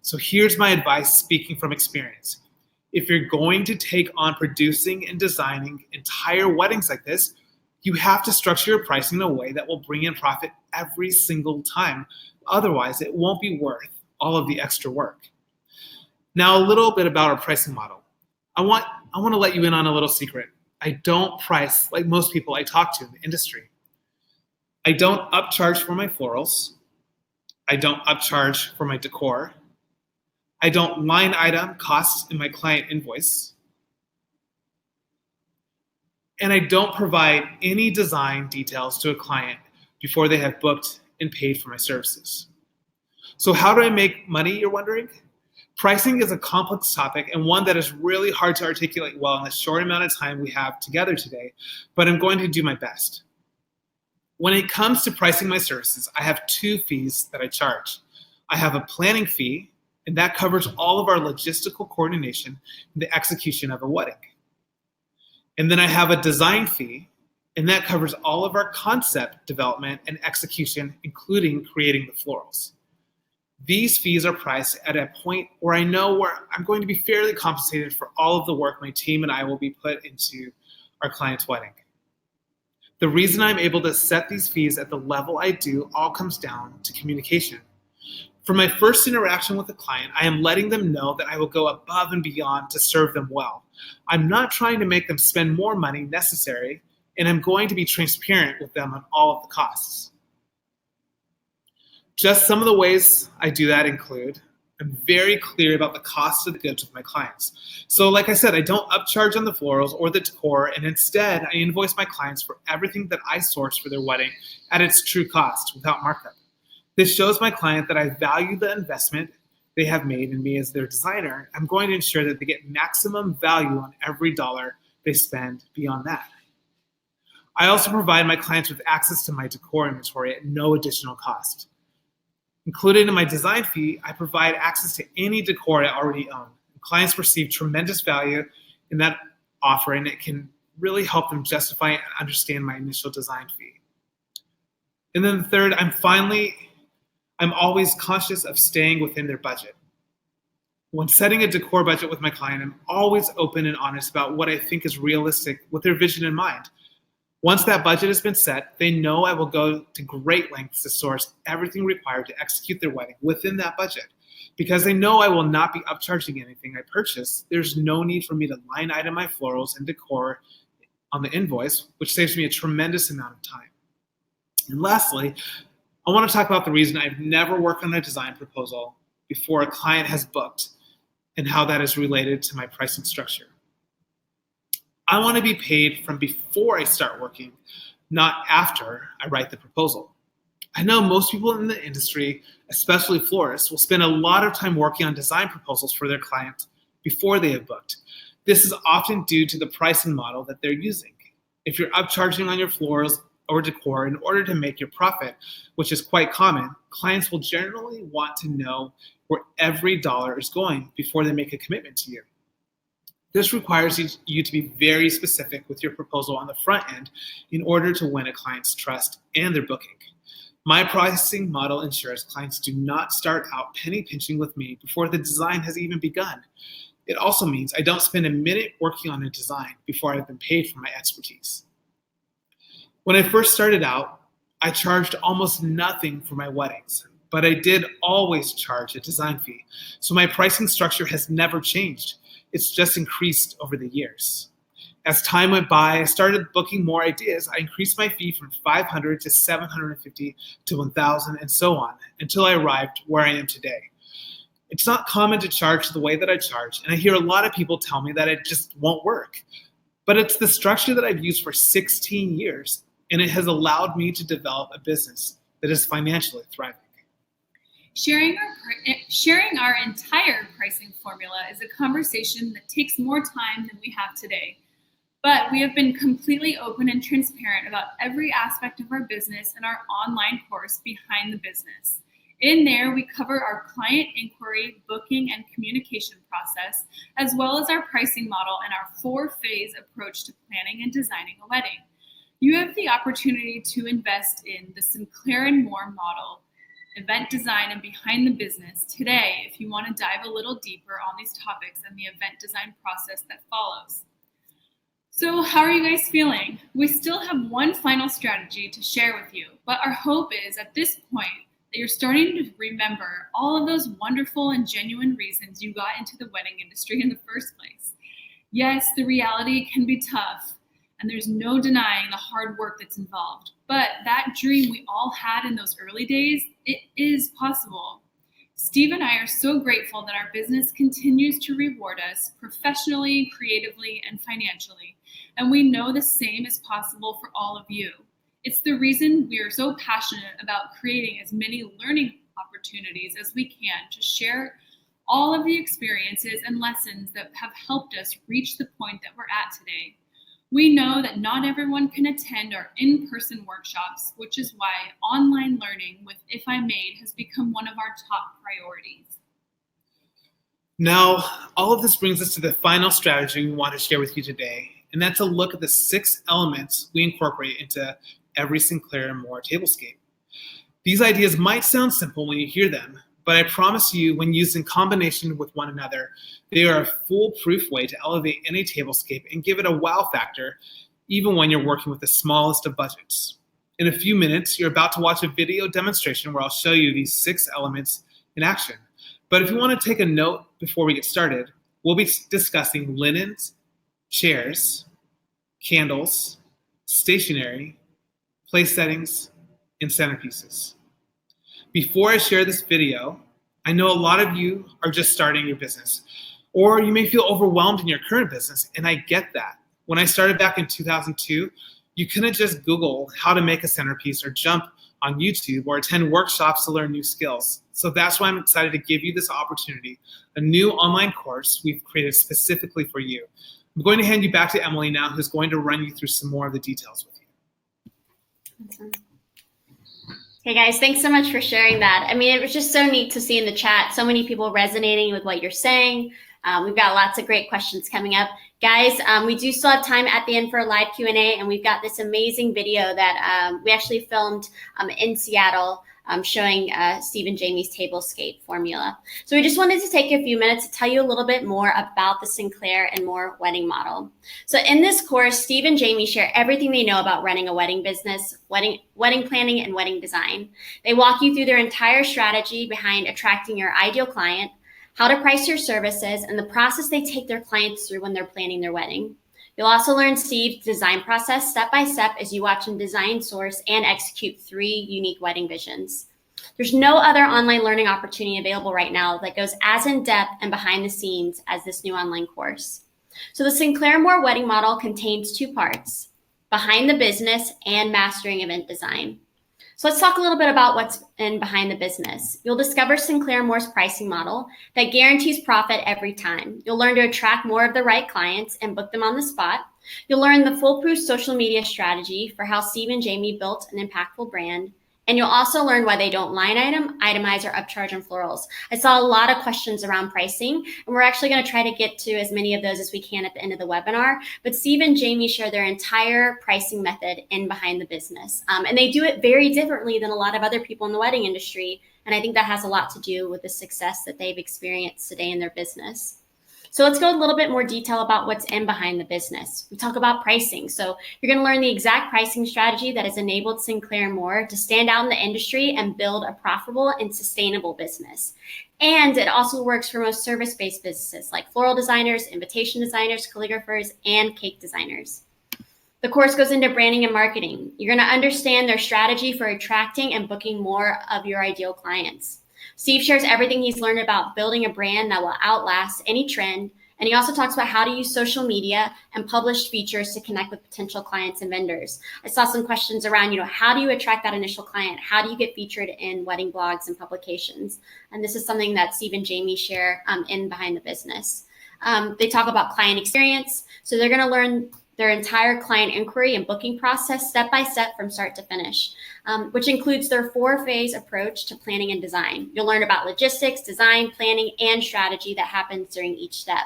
So here's my advice speaking from experience. If you're going to take on producing and designing entire weddings like this, you have to structure your pricing in a way that will bring in profit every single time. Otherwise, it won't be worth all of the extra work. Now, a little bit about our pricing model. I want to let you in on a little secret. I don't price like most people I talk to in the industry. I don't upcharge for my florals. I don't upcharge for my decor. I don't line item costs in my client invoice. And I don't provide any design details to a client before they have booked and paid for my services. So how do I make money, you're wondering? Pricing is a complex topic and one that is really hard to articulate well in the short amount of time we have together today, but I'm going to do my best. When it comes to pricing my services, I have 2 fees that I charge. I have a planning fee, and that covers all of our logistical coordination and the execution of a wedding. And then I have a design fee, and that covers all of our concept development and execution, including creating the florals. These fees are priced at a point where I know where I'm going to be fairly compensated for all of the work my team and I will be put into our client's wedding. The reason I'm able to set these fees at the level I do all comes down to communication. For my first interaction with a client, I am letting them know that I will go above and beyond to serve them well. I'm not trying to make them spend more money necessary and I'm going to be transparent with them on all of the costs. Just some of the ways I do that include I'm very clear about the cost of the goods with my clients. So like I said, I don't upcharge on the florals or the decor, and instead I invoice my clients for everything that I source for their wedding at its true cost without markup. This shows my client that I value the investment they have made in me as their designer. I'm going to ensure that they get maximum value on every dollar they spend beyond that. I also provide my clients with access to my decor inventory at no additional cost. Included in my design fee, I provide access to any decor I already own. Clients receive tremendous value in that offer, and it can really help them justify and understand my initial design fee. And then the third, I'm always conscious of staying within their budget. When setting a decor budget with my client, I'm always open and honest about what I think is realistic with their vision in mind. Once that budget has been set, they know I will go to great lengths to source everything required to execute their wedding within that budget. Because they know I will not be upcharging anything I purchase, there's no need for me to line item my florals and decor on the invoice, which saves me a tremendous amount of time. And lastly, I want to talk about the reason I've never worked on a design proposal before a client has booked and how that is related to my pricing structure. I want to be paid from before I start working, not after I write the proposal. I know most people in the industry, especially florists, will spend a lot of time working on design proposals for their clients before they have booked. This is often due to the pricing model that they're using. If you're upcharging on your florals or decor in order to make your profit, which is quite common, clients will generally want to know where every dollar is going before they make a commitment to you. This requires you to be very specific with your proposal on the front end in order to win a client's trust and their booking. My pricing model ensures clients do not start out penny pinching with me before the design has even begun. It also means I don't spend a minute working on a design before I've been paid for my expertise. When I first started out, I charged almost nothing for my weddings, but I did always charge a design fee. So my pricing structure has never changed. It's just increased over the years. As time went by, I started booking more ideas. I increased my fee from $500 to $750 to $1,000 and so on until I arrived where I am today. It's not common to charge the way that I charge, and I hear a lot of people tell me that it just won't work. But it's the structure that I've used for 16 years, and it has allowed me to develop a business that is financially thriving. Sharing our entire pricing formula is a conversation that takes more time than we have today. But we have been completely open and transparent about every aspect of our business in our online course, Behind the Business. In there, we cover our client inquiry, booking, and communication process, as well as our pricing model and our 4-phase approach to planning and designing a wedding. You have the opportunity to invest in the Sinclair and Moore model, event design, and Behind the Business today if you want to dive a little deeper on these topics and the event design process that follows. So how are you guys feeling? We still have one final strategy to share with you, but our hope is at this point that you're starting to remember all of those wonderful and genuine reasons you got into the wedding industry in the first place. Yes, the reality can be tough, and there's no denying the hard work that's involved. But that dream we all had in those early days, it is possible. Steve and I are so grateful that our business continues to reward us professionally, creatively, and financially. And we know the same is possible for all of you. It's the reason we are so passionate about creating as many learning opportunities as we can to share all of the experiences and lessons that have helped us reach the point that we're at today. We know that not everyone can attend our in-person workshops, which is why online learning with If I Made has become one of our top priorities. Now, all of this brings us to the final strategy we want to share with you today, and that's a look at the 6 elements we incorporate into every Sinclair and Moore tablescape. These ideas might sound simple when you hear them, but I promise you, when used in combination with one another, they are a foolproof way to elevate any tablescape and give it a wow factor, even when you're working with the smallest of budgets. In a few minutes, you're about to watch a video demonstration where I'll show you these 6 elements in action. But if you want to take a note before we get started, we'll be discussing linens, chairs, candles, stationery, place settings, and centerpieces. Before I share this video, I know a lot of you are just starting your business, or you may feel overwhelmed in your current business, and I get that. When I started back in 2002, you couldn't just Google how to make a centerpiece or jump on YouTube or attend workshops to learn new skills. So that's why I'm excited to give you this opportunity, a new online course we've created specifically for you. I'm going to hand you back to Emily now, who's going to run you through some more of the details with you. Awesome. Hey guys, thanks so much for sharing that. I mean, it was just so neat to see in the chat, so many people resonating with what you're saying. We've got lots of great questions coming up. Guys, we do still have time at the end for a live Q&A, and we've got this amazing video that we actually filmed in Seattle showing Steve and Jamie's tablescape formula. So we just wanted to take a few minutes to tell you a little bit more about the Sinclair and Moore wedding model. So in this course, Steve and Jamie share everything they know about running a wedding business, wedding planning, and wedding design. They walk you through their entire strategy behind attracting your ideal client, how to price your services, and the process they take their clients through when they're planning their wedding. You'll also learn Steve's design process step by step as you watch him design, source, and execute 3 unique wedding visions. There's no other online learning opportunity available right now that goes as in-depth and behind the scenes as this new online course. So the Sinclair Moore wedding model contains 2 parts, behind the business and mastering event design. So let's talk a little bit about what's in behind the business. You'll discover Sinclair Moore's pricing model that guarantees profit every time. You'll learn to attract more of the right clients and book them on the spot. You'll learn the foolproof social media strategy for how Steve and Jamie built an impactful brand. And you'll also learn why they don't line item, itemize, or upcharge on florals. I saw a lot of questions around pricing, and we're actually going to try to get to as many of those as we can at the end of the webinar. But Steve and Jamie share their entire pricing method in behind the business. And they do it very differently than a lot of other people in the wedding industry. And I think that has a lot to do with the success that they've experienced today in their business. So let's go a little bit more detail about what's in behind the business. We talk about pricing. So you're going to learn the exact pricing strategy that has enabled Sinclair Moore to stand out in the industry and build a profitable and sustainable business. And it also works for most service-based businesses like floral designers, invitation designers, calligraphers, and cake designers. The course goes into branding and marketing. You're going to understand their strategy for attracting and booking more of your ideal clients. Steve shares everything he's learned about building a brand that will outlast any trend. And he also talks about how to use social media and published features to connect with potential clients and vendors. I saw some questions around, how do you attract that initial client? How do you get featured in wedding blogs and publications? And this is something that Steve and Jamie share in behind the business. They talk about client experience. So they're going to learn their entire client inquiry and booking process step by step from start to finish, which includes their 4-phase approach to planning and design. You'll learn about logistics, design, planning, and strategy that happens during each step.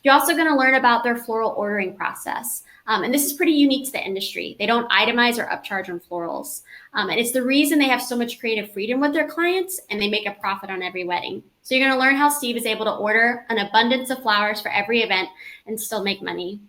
You're also going to learn about their floral ordering process. And this is pretty unique to the industry. They don't itemize or upcharge on florals. And it's the reason they have so much creative freedom with their clients, and they make a profit on every wedding. So you're going to learn how Steve is able to order an abundance of flowers for every event and still make money.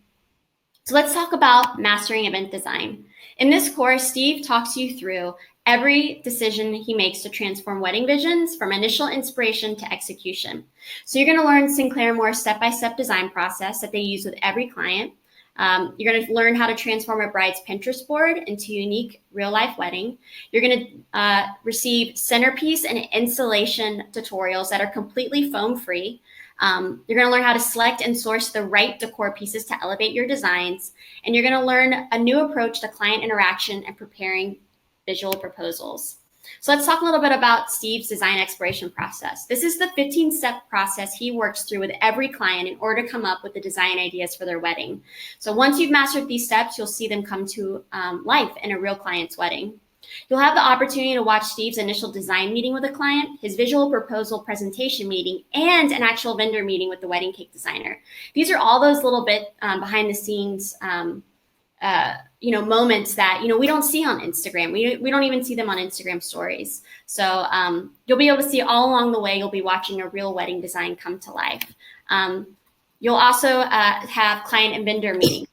So let's talk about mastering event design. In this course, Steve talks you through every decision he makes to transform wedding visions from initial inspiration to execution. So you're going to learn Sinclair Moore's step-by-step design process that they use with every client. You're going to learn how to transform a bride's Pinterest board into a unique real-life wedding. You're going to receive centerpiece and installation tutorials that are completely foam-free. You're going to learn how to select and source the right decor pieces to elevate your designs. And you're going to learn a new approach to client interaction and preparing visual proposals. So let's talk a little bit about Steve's design exploration process. This is the 15-step process he works through with every client in order to come up with the design ideas for their wedding. So once you've mastered these steps, you'll see them come to life in a real client's wedding. You'll have the opportunity to watch Steve's initial design meeting with a client, his visual proposal presentation meeting, and an actual vendor meeting with the wedding cake designer. These are all those little bit behind the scenes moments that, we don't see on Instagram. We don't even see them on Instagram stories. So you'll be able to see all along the way, you'll be watching a real wedding design come to life. You'll also have client and vendor meetings.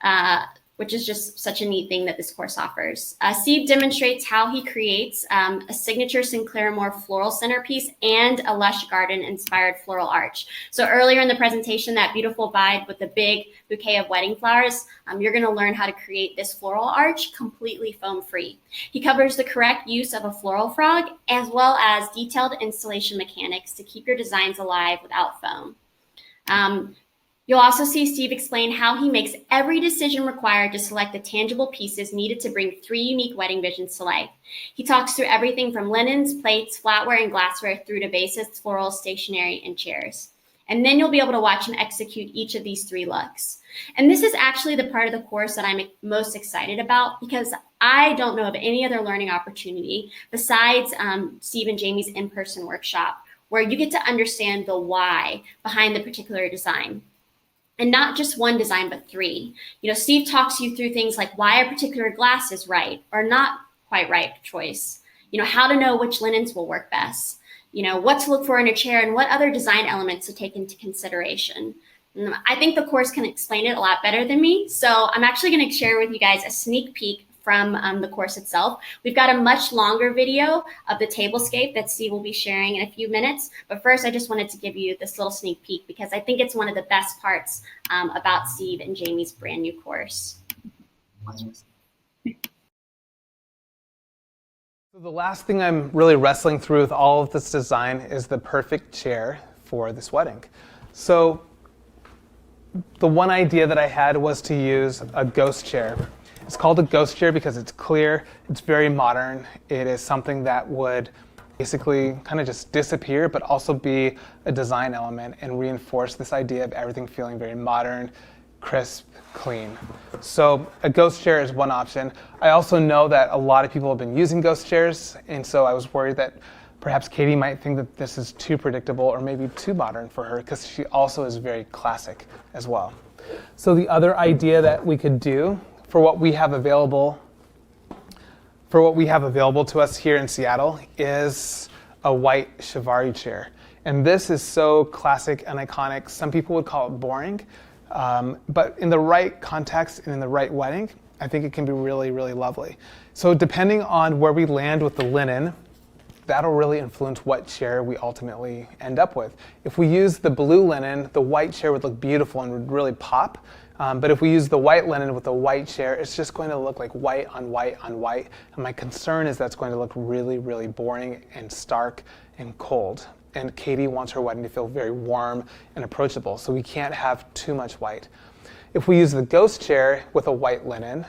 So which is just such a neat thing that this course offers. Steve demonstrates how he creates a signature Sinclair Moore floral centerpiece and a lush garden-inspired floral arch. So earlier in the presentation, that beautiful vide with the big bouquet of wedding flowers, you're gonna learn how to create this floral arch completely foam-free. He covers the correct use of a floral frog, as well as detailed installation mechanics to keep your designs alive without foam. You'll also see Steve explain how he makes every decision required to select the tangible pieces needed to bring 3 unique wedding visions to life. He talks through everything from linens, plates, flatware, and glassware through to vases, florals, stationery, and chairs. And then you'll be able to watch him execute each of these 3 looks. And this is actually the part of the course that I'm most excited about, because I don't know of any other learning opportunity besides Steve and Jamie's in-person workshop, where you get to understand the why behind the particular design. And not just one design, but 3. Steve talks you through things like why a particular glass is right or not quite right choice. How to know which linens will work best. What to look for in a chair and what other design elements to take into consideration. I think the course can explain it a lot better than me. So I'm actually going to share with you guys a sneak peek from the course itself. We've got a much longer video of the tablescape that Steve will be sharing in a few minutes. But first, I just wanted to give you this little sneak peek because I think it's one of the best parts about Steve and Jamie's brand new course. So the last thing I'm really wrestling through with all of this design is the perfect chair for this wedding. So the one idea that I had was to use a ghost chair. It's called a ghost chair because it's clear, it's very modern. It is something that would basically kind of just disappear, but also be a design element and reinforce this idea of everything feeling very modern, crisp, clean. So a ghost chair is one option. I also know that a lot of people have been using ghost chairs, and so I was worried that perhaps Katie might think that this is too predictable or maybe too modern for her, because she also is very classic as well. So the other idea that we could do for what we have available to us here in Seattle is a white Chiavari chair. And this is so classic and iconic. Some people would call it boring, but in the right context and in the right wedding, I think it can be really, really lovely. So depending on where we land with the linen, that'll really influence what chair we ultimately end up with. If we use the blue linen, the white chair would look beautiful and would really pop. But if we use the white linen with the white chair, it's just going to look like white on white on white. And my concern is that's going to look really, really boring and stark and cold. And Katie wants her wedding to feel very warm and approachable, so we can't have too much white. If we use the ghost chair with a white linen,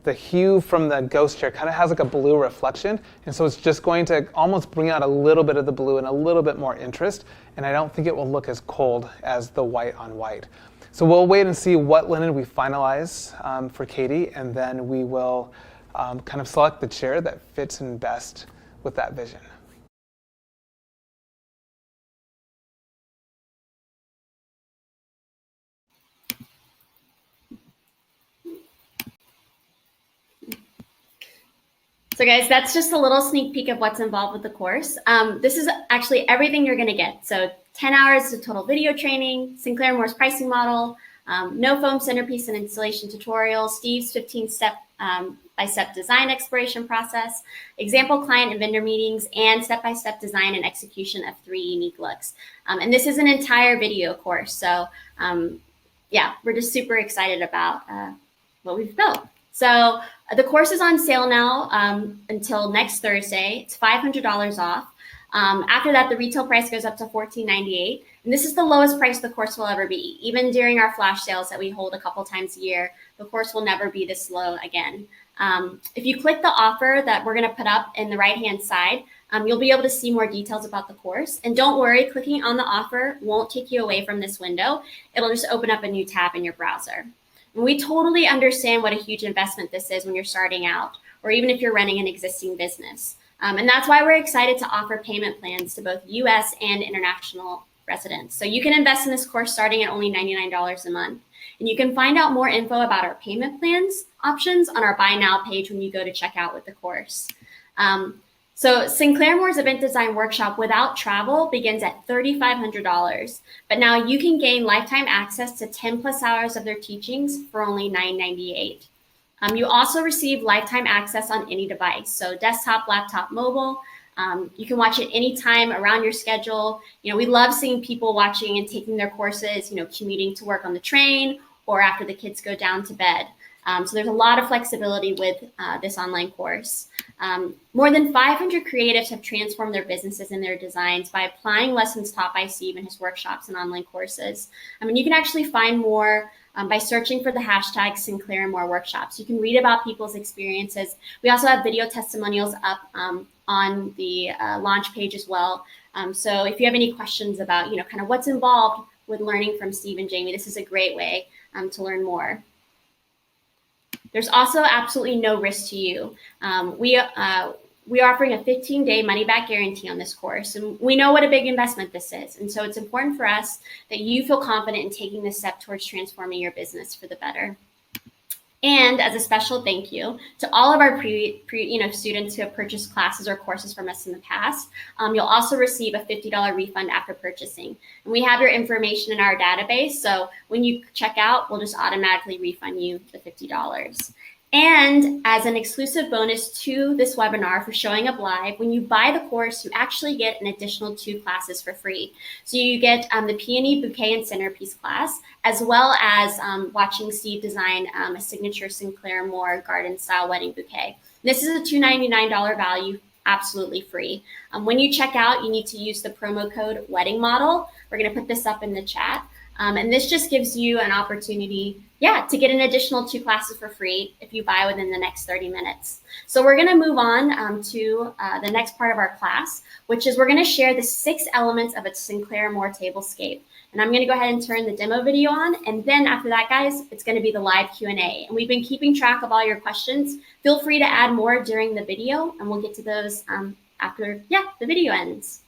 the hue from the ghost chair kind of has like a blue reflection, and so it's just going to almost bring out a little bit of the blue and a little bit more interest, and I don't think it will look as cold as the white on white. So we'll wait and see what linen we finalize for Katie, and then we will kind of select the chair that fits in best with that vision. So guys, that's just a little sneak peek of what's involved with the course. This is actually everything you're gonna get. So 10 hours of total video training, Sinclair Moore's pricing model, no foam centerpiece and installation tutorial, Steve's 15-step by-step design exploration process, example client and vendor meetings, and step-by-step design and execution of 3 unique looks. And this is an entire video course. So yeah, we're just super excited about what we've built. So the course is on sale now until next Thursday. It's $500 off. After that, the retail price goes up to $14.98. And this is the lowest price the course will ever be. Even during our flash sales that we hold a couple times a year, the course will never be this low again. If you click the offer that we're going to put up in the right-hand side, you'll be able to see more details about the course. And don't worry, clicking on the offer won't take you away from this window. It'll just open up a new tab in your browser. And we totally understand what a huge investment this is when you're starting out, or even if you're running an existing business. And that's why we're excited to offer payment plans to both US and international residents. So you can invest in this course starting at only $99 a month. And you can find out more info about our payment plans options on our Buy Now page when you go to check out with the course. So Sinclair Moore's event design workshop without travel begins at $3,500, but now you can gain lifetime access to 10 plus hours of their teachings for only $998. You also receive lifetime access on any device, so desktop, laptop, mobile. You can watch it anytime around your schedule. We love seeing people watching and taking their courses, commuting to work on the train or after the kids go down to bed. So there's a lot of flexibility with this online course. More than 500 creatives have transformed their businesses and their designs by applying lessons taught by Steve in his workshops and online courses. You can actually find more by searching for the hashtag Sinclair and Moore workshops. You can read about people's experiences. We also have video testimonials up on the launch page as well. So if you have any questions about, kind of what's involved with learning from Steve and Jamie, this is a great way to learn more. There's also absolutely no risk to you. We are offering a 15-day money-back guarantee on this course, and we know what a big investment this is. And so it's important for us that you feel confident in taking this step towards transforming your business for the better. And as a special thank you to all of our students who have purchased classes or courses from us in the past, you'll also receive a $50 refund after purchasing. And we have your information in our database, so when you check out, we'll just automatically refund you the $50. And as an exclusive bonus to this webinar for showing up live, when you buy the course, you actually get an additional 2 classes for free. So you get the Peony Bouquet and Centerpiece class, as well as watching Steve design a signature Sinclair Moore garden style wedding bouquet. This is a $299 value, absolutely free. When you check out, you need to use the promo code Wedding Model. We're going to put this up in the chat. And this just gives you an opportunity, to get an additional 2 classes for free if you buy within the next 30 minutes. So we're going to move on to the next part of our class, which is we're going to share the 6 elements of a Sinclair Moore tablescape. And I'm going to go ahead and turn the demo video on. And then after that, guys, it's going to be the live Q&A. And we've been keeping track of all your questions. Feel free to add more during the video, and we'll get to those after the video ends.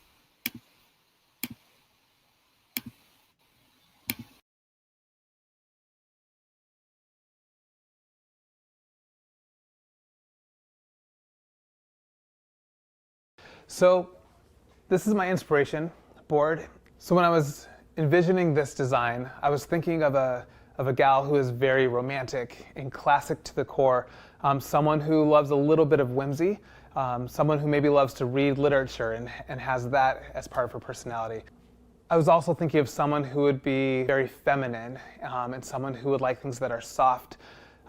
So this is my inspiration board. So when I was envisioning this design, I was thinking of a gal who is very romantic and classic to the core, someone who loves a little bit of whimsy, someone who maybe loves to read literature and has that as part of her personality. I was also thinking of someone who would be very feminine and someone who would like things that are soft.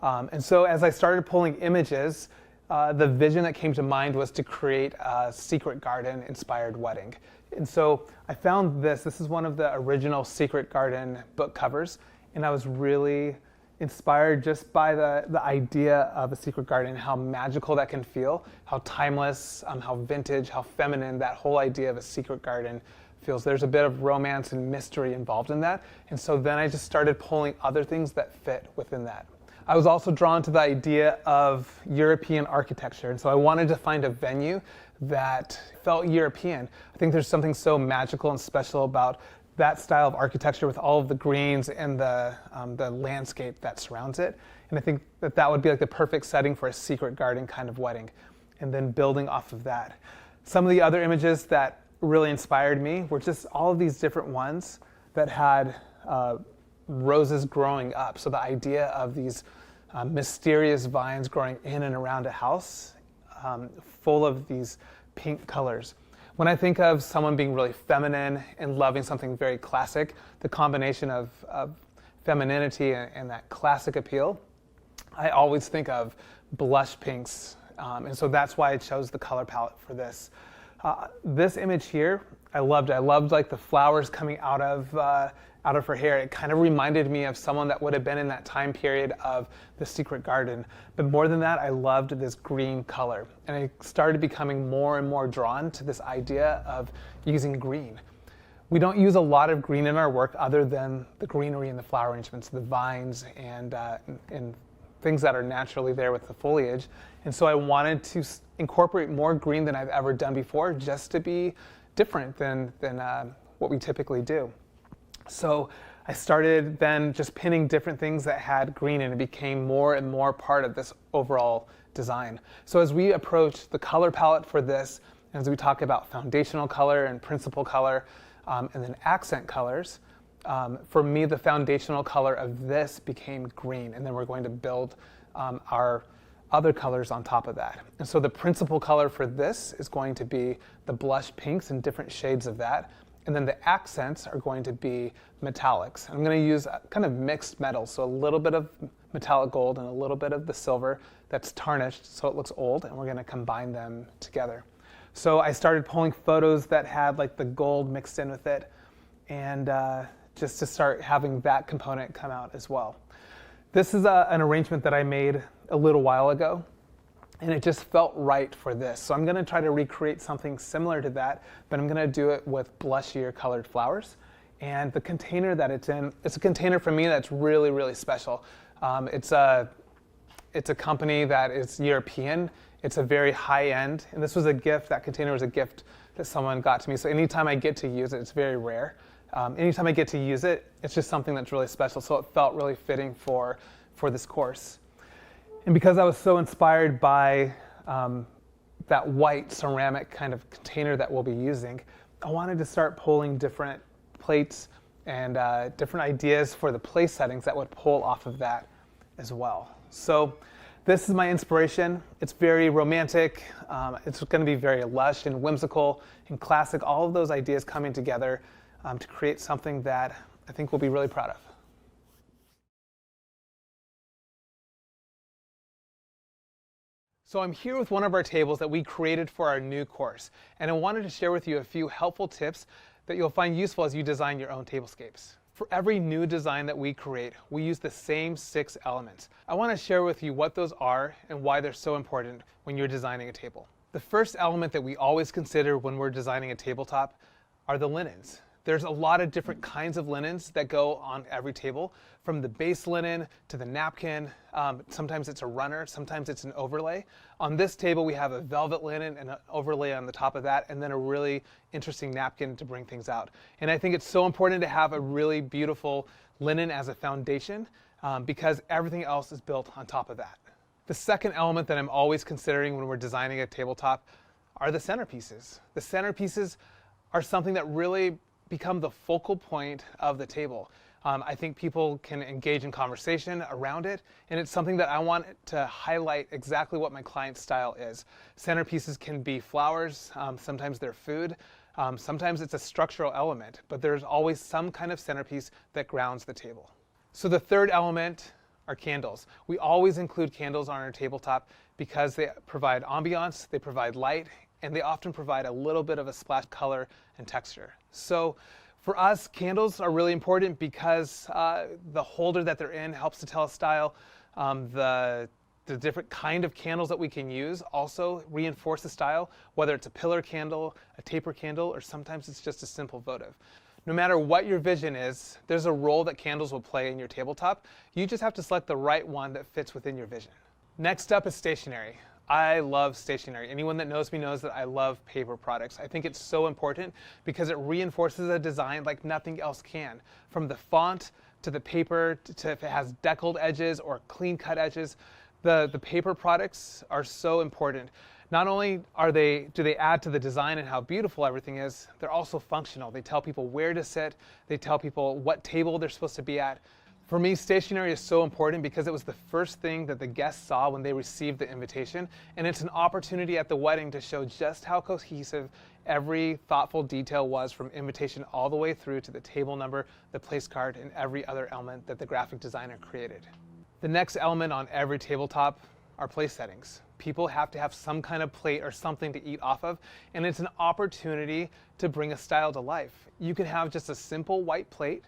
And so as I started pulling images, the vision that came to mind was to create a Secret Garden inspired wedding. And so I found this is one of the original Secret Garden book covers, and I was really inspired just by the idea of a secret garden, how magical that can feel, how timeless, how vintage, how feminine that whole idea of a secret garden feels. There's a bit of romance and mystery involved in that. And so then I just started pulling other things that fit within that. I was also drawn to the idea of European architecture, and so I wanted to find a venue that felt European. I think there's something so magical and special about that style of architecture with all of the greens and the landscape that surrounds it. And I think that would be like the perfect setting for a secret garden kind of wedding. And then building off of that. Some of the other images that really inspired me were just all of these different ones that had roses growing up. So the idea of these mysterious vines growing in and around a house full of these pink colors. When I think of someone being really feminine and loving something very classic, the combination of femininity and that classic appeal, I always think of blush pinks. And so that's why I chose the color palette for this. This image here, I loved. I loved like the flowers coming out of her hair. It kind of reminded me of someone that would have been in that time period of the secret garden. But more than that, I loved this green color. And I started becoming more and more drawn to this idea of using green. We don't use a lot of green in our work other than the greenery and the flower arrangements, the vines and things that are naturally there with the foliage. And so I wanted to incorporate more green than I've ever done before, just to be different than what we typically do. So I started then just pinning different things that had green, and it became more and more part of this overall design. So as we approach the color palette for this, as we talk about foundational color and principal color, and then accent colors, for me, the foundational color of this became green, and then we're going to build our other colors on top of that. And so the principal color for this is going to be the blush pinks and different shades of that. And then the accents are going to be metallics. I'm going to use kind of mixed metals, so a little bit of metallic gold and a little bit of the silver that's tarnished so it looks old, and we're going to combine them together. So I started pulling photos that had like the gold mixed in with it, and just to start having that component come out as well. This is an arrangement that I made a little while ago, and it just felt right for this. So I'm going to try to recreate something similar to that, but I'm going to do it with blushier colored flowers. And the container that it's in, it's a container for me that's really, really special. It's a company that is European. It's a very high end, and this was a gift. That container was a gift that someone got to me. So anytime I get to use it, it's very rare. Anytime I get to use it, it's just something that's really special. So it felt really fitting for this course. And because I was so inspired by that white ceramic kind of container that we'll be using, I wanted to start pulling different plates and different ideas for the place settings that would pull off of that as well. So this is my inspiration. It's very romantic. It's going to be very lush and whimsical and classic, all of those ideas coming together to create something that I think we'll be really proud of. So I'm here with one of our tables that we created for our new course, and I wanted to share with you a few helpful tips that you'll find useful as you design your own tablescapes. For every new design that we create, we use the same 6 elements. I want to share with you what those are and why they're so important when you're designing a table. The first element that we always consider when we're designing a tabletop are the linens. There's a lot of different kinds of linens that go on every table, from the base linen to the napkin. Sometimes it's a runner, sometimes it's an overlay. On this table, we have a velvet linen and an overlay on the top of that, and then a really interesting napkin to bring things out. And I think it's so important to have a really beautiful linen as a foundation because everything else is built on top of that. The second element that I'm always considering when we're designing a tabletop are the centerpieces. The centerpieces are something that really become the focal point of the table. I think people can engage in conversation around it, and it's something that I want to highlight exactly what my client's style is. Centerpieces can be flowers, sometimes they're food, sometimes it's a structural element, but there's always some kind of centerpiece that grounds the table. So the third element are candles. We always include candles on our tabletop because they provide ambiance, they provide light, and they often provide a little bit of a splash color and texture. So for us, candles are really important because the holder that they're in helps to tell a style. The different kind of candles that we can use also reinforce the style, whether it's a pillar candle, a taper candle, or sometimes it's just a simple votive. No matter what your vision is, there's a role that candles will play in your tabletop. You just have to select the right one that fits within your vision. Next up is stationery. I love stationery. Anyone that knows me knows that I love paper products. I think it's so important because it reinforces a design like nothing else can. From the font to the paper to if it has deckled edges or clean cut edges, the paper products are so important. Not only do they add to the design and how beautiful everything is, they're also functional. They tell people where to sit, they tell people what table they're supposed to be at. For me, stationery is so important because it was the first thing that the guests saw when they received the invitation, and it's an opportunity at the wedding to show just how cohesive every thoughtful detail was, from invitation all the way through to the table number, the place card, and every other element that the graphic designer created. The next element on every tabletop are place settings. People have to have some kind of plate or something to eat off of, and it's an opportunity to bring a style to life. You can have just a simple white plate,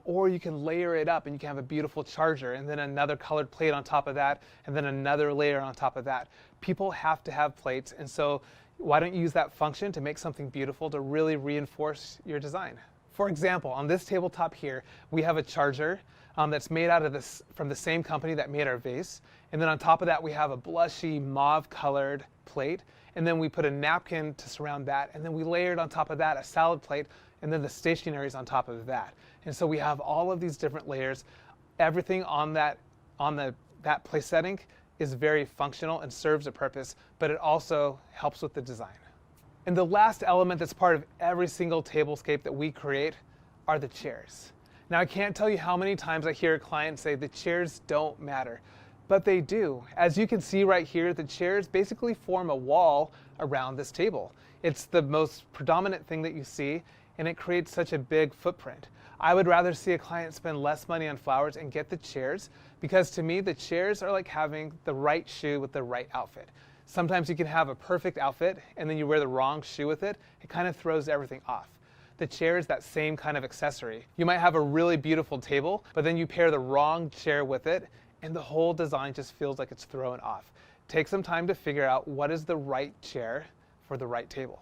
or you can layer it up and you can have a beautiful charger and then another colored plate on top of that and then another layer on top of that. People have to have plates, and so why don't you use that function to make something beautiful to really reinforce your design? For example, on this tabletop here, we have a charger that's made out of this from the same company that made our vase. And then on top of that, we have a blushy mauve colored plate. And then we put a napkin to surround that. And then we layered on top of that a salad plate, and then the stationery is on top of that. And so we have all of these different layers. Everything on that place setting is very functional and serves a purpose, but it also helps with the design. And the last element that's part of every single tablescape that we create are the chairs. Now, I can't tell you how many times I hear a client say the chairs don't matter, but they do. As you can see right here, the chairs basically form a wall around this table. It's the most predominant thing that you see, and it creates such a big footprint. I would rather see a client spend less money on flowers and get the chairs, because to me, the chairs are like having the right shoe with the right outfit. Sometimes you can have a perfect outfit and then you wear the wrong shoe with it. It kind of throws everything off. The chair is that same kind of accessory. You might have a really beautiful table, but then you pair the wrong chair with it and the whole design just feels like it's thrown off. Take some time to figure out what is the right chair for the right table.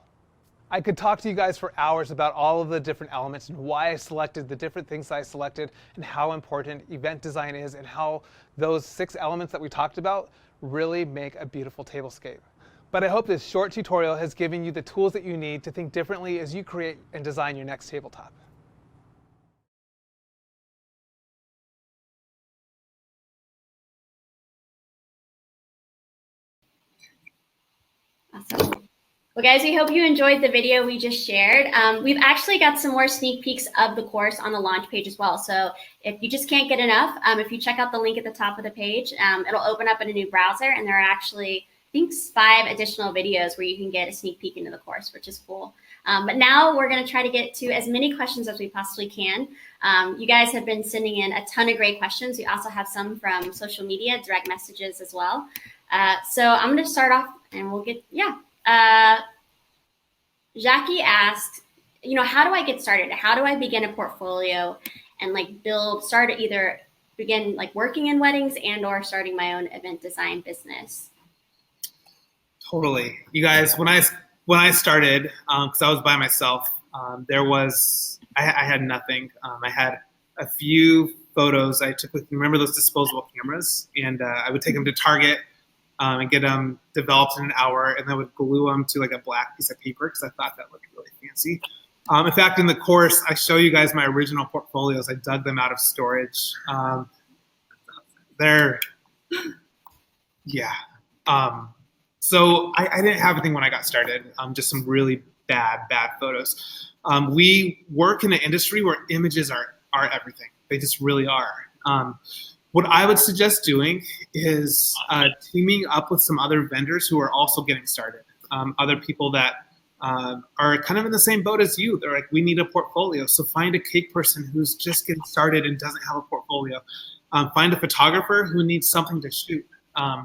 I could talk to you guys for hours about all of the different elements and why I selected the different things I selected and how important event design is and how those 6 elements that we talked about really make a beautiful tablescape. But I hope this short tutorial has given you the tools that you need to think differently as you create and design your next tabletop. Awesome. Well, guys, we hope you enjoyed the video we just shared. We've actually got some more sneak peeks of the course on the launch page as well. So if you just can't get enough, if you check out the link at the top of the page, it'll open up in a new browser. And there are actually, I think, 5 additional videos where you can get a sneak peek into the course, which is cool. But now we're going to try to get to as many questions as we possibly can. You guys have been sending in a ton of great questions. We also have some from social media, direct messages as well. So I'm going to start off and we'll get, Jackie asked, how do I get started? How do I begin a portfolio and begin working in weddings and or starting my own event design business? Totally. You guys, when I started, because I was by myself, I had nothing. I had a few photos I took with, remember those disposable cameras? And I would take them to Target and get them developed in an hour, and then would glue them to like a black piece of paper because I thought that looked really fancy. In fact, in the course, I show you guys my original portfolios. I dug them out of storage. So I didn't have anything when I got started, just some really bad photos. We work in an industry where images are everything. They just really are. What I would suggest doing is teaming up with some other vendors who are also getting started, other people that are kind of in the same boat as you. They're like, we need a portfolio. So find a cake person who's just getting started and doesn't have a portfolio. Find a photographer who needs something to shoot.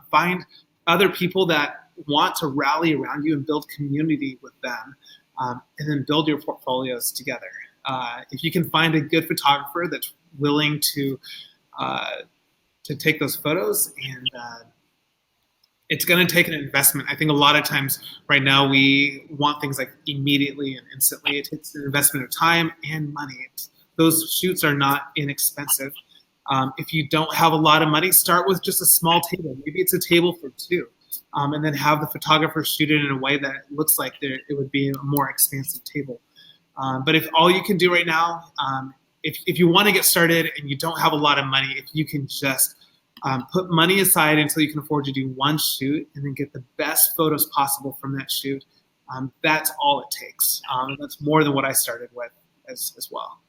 Find other people that want to rally around you and build community with them, and then build your portfolios together. If you can find a good photographer that's willing to take those photos, and it's going to take an investment. I think a lot of times right now we want things like immediately and instantly. It takes an investment of time and money. Those shoots are not inexpensive. If you don't have a lot of money, start with just a small table. Maybe it's a table for 2, and then have the photographer shoot it in a way that looks like it would be a more expansive table. But if all you can do right now, if you want to get started and you don't have a lot of money, if you can just put money aside until you can afford to do one shoot and then get the best photos possible from that shoot, that's all it takes. And that's more than what I started with as well.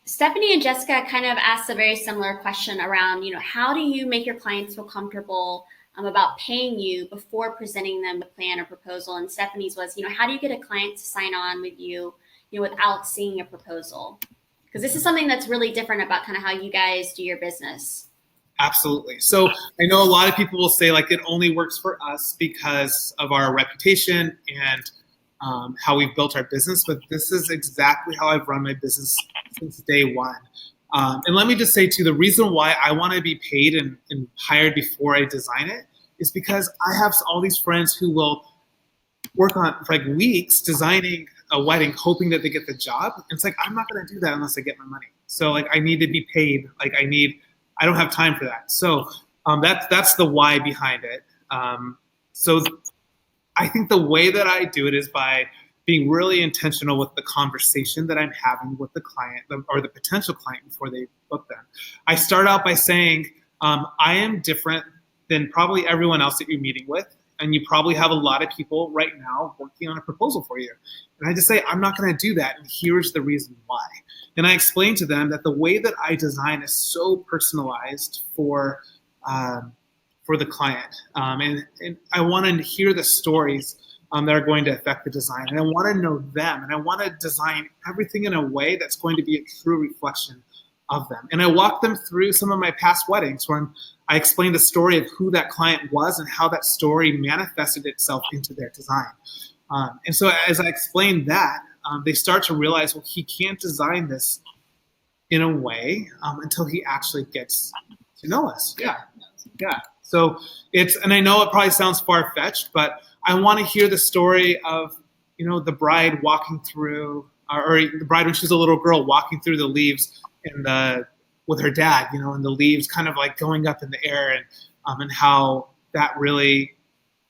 Stephanie and Jessica kind of asked a very similar question around, how do you make your clients feel comfortable about paying you before presenting them a plan or proposal? And Stephanie's was, how do you get a client to sign on with you, without seeing a proposal? Because this is something that's really different about kind of how you guys do your business. Absolutely. So I know a lot of people will say like it only works for us because of our reputation and how we've built our business, but this is exactly how I've run my business since day one. And let me just say too, the reason why I want to be paid and hired before I design it is because I have all these friends who will work on for like weeks designing a wedding, hoping that they get the job. And it's like, I'm not going to do that unless I get my money. So like, I need to be paid. Like I don't have time for that. So that's the why behind it. So I think the way that I do it is by being really intentional with the conversation that I'm having with the client or the potential client before they book them. I start out by saying, I am different than probably everyone else that you're meeting with. And you probably have a lot of people right now working on a proposal for you. And I just say, I'm not going to do that. And here's the reason why. And I explain to them that the way that I design is so personalized for the client. And I want to hear the stories that are going to affect the design. And I want to know them. And I want to design everything in a way that's going to be a true reflection of them. And I walk them through some of my past weddings where I explained the story of who that client was and how that story manifested itself into their design. And so as I explained that, they start to realize, well, he can't design this in a way until he actually gets to know us. Yeah. So and I know it probably sounds far-fetched, but I want to hear the story of, the bride walking through, or the bride when she was a little girl walking through the leaves with her dad, and the leaves kind of like going up in the air, and how that really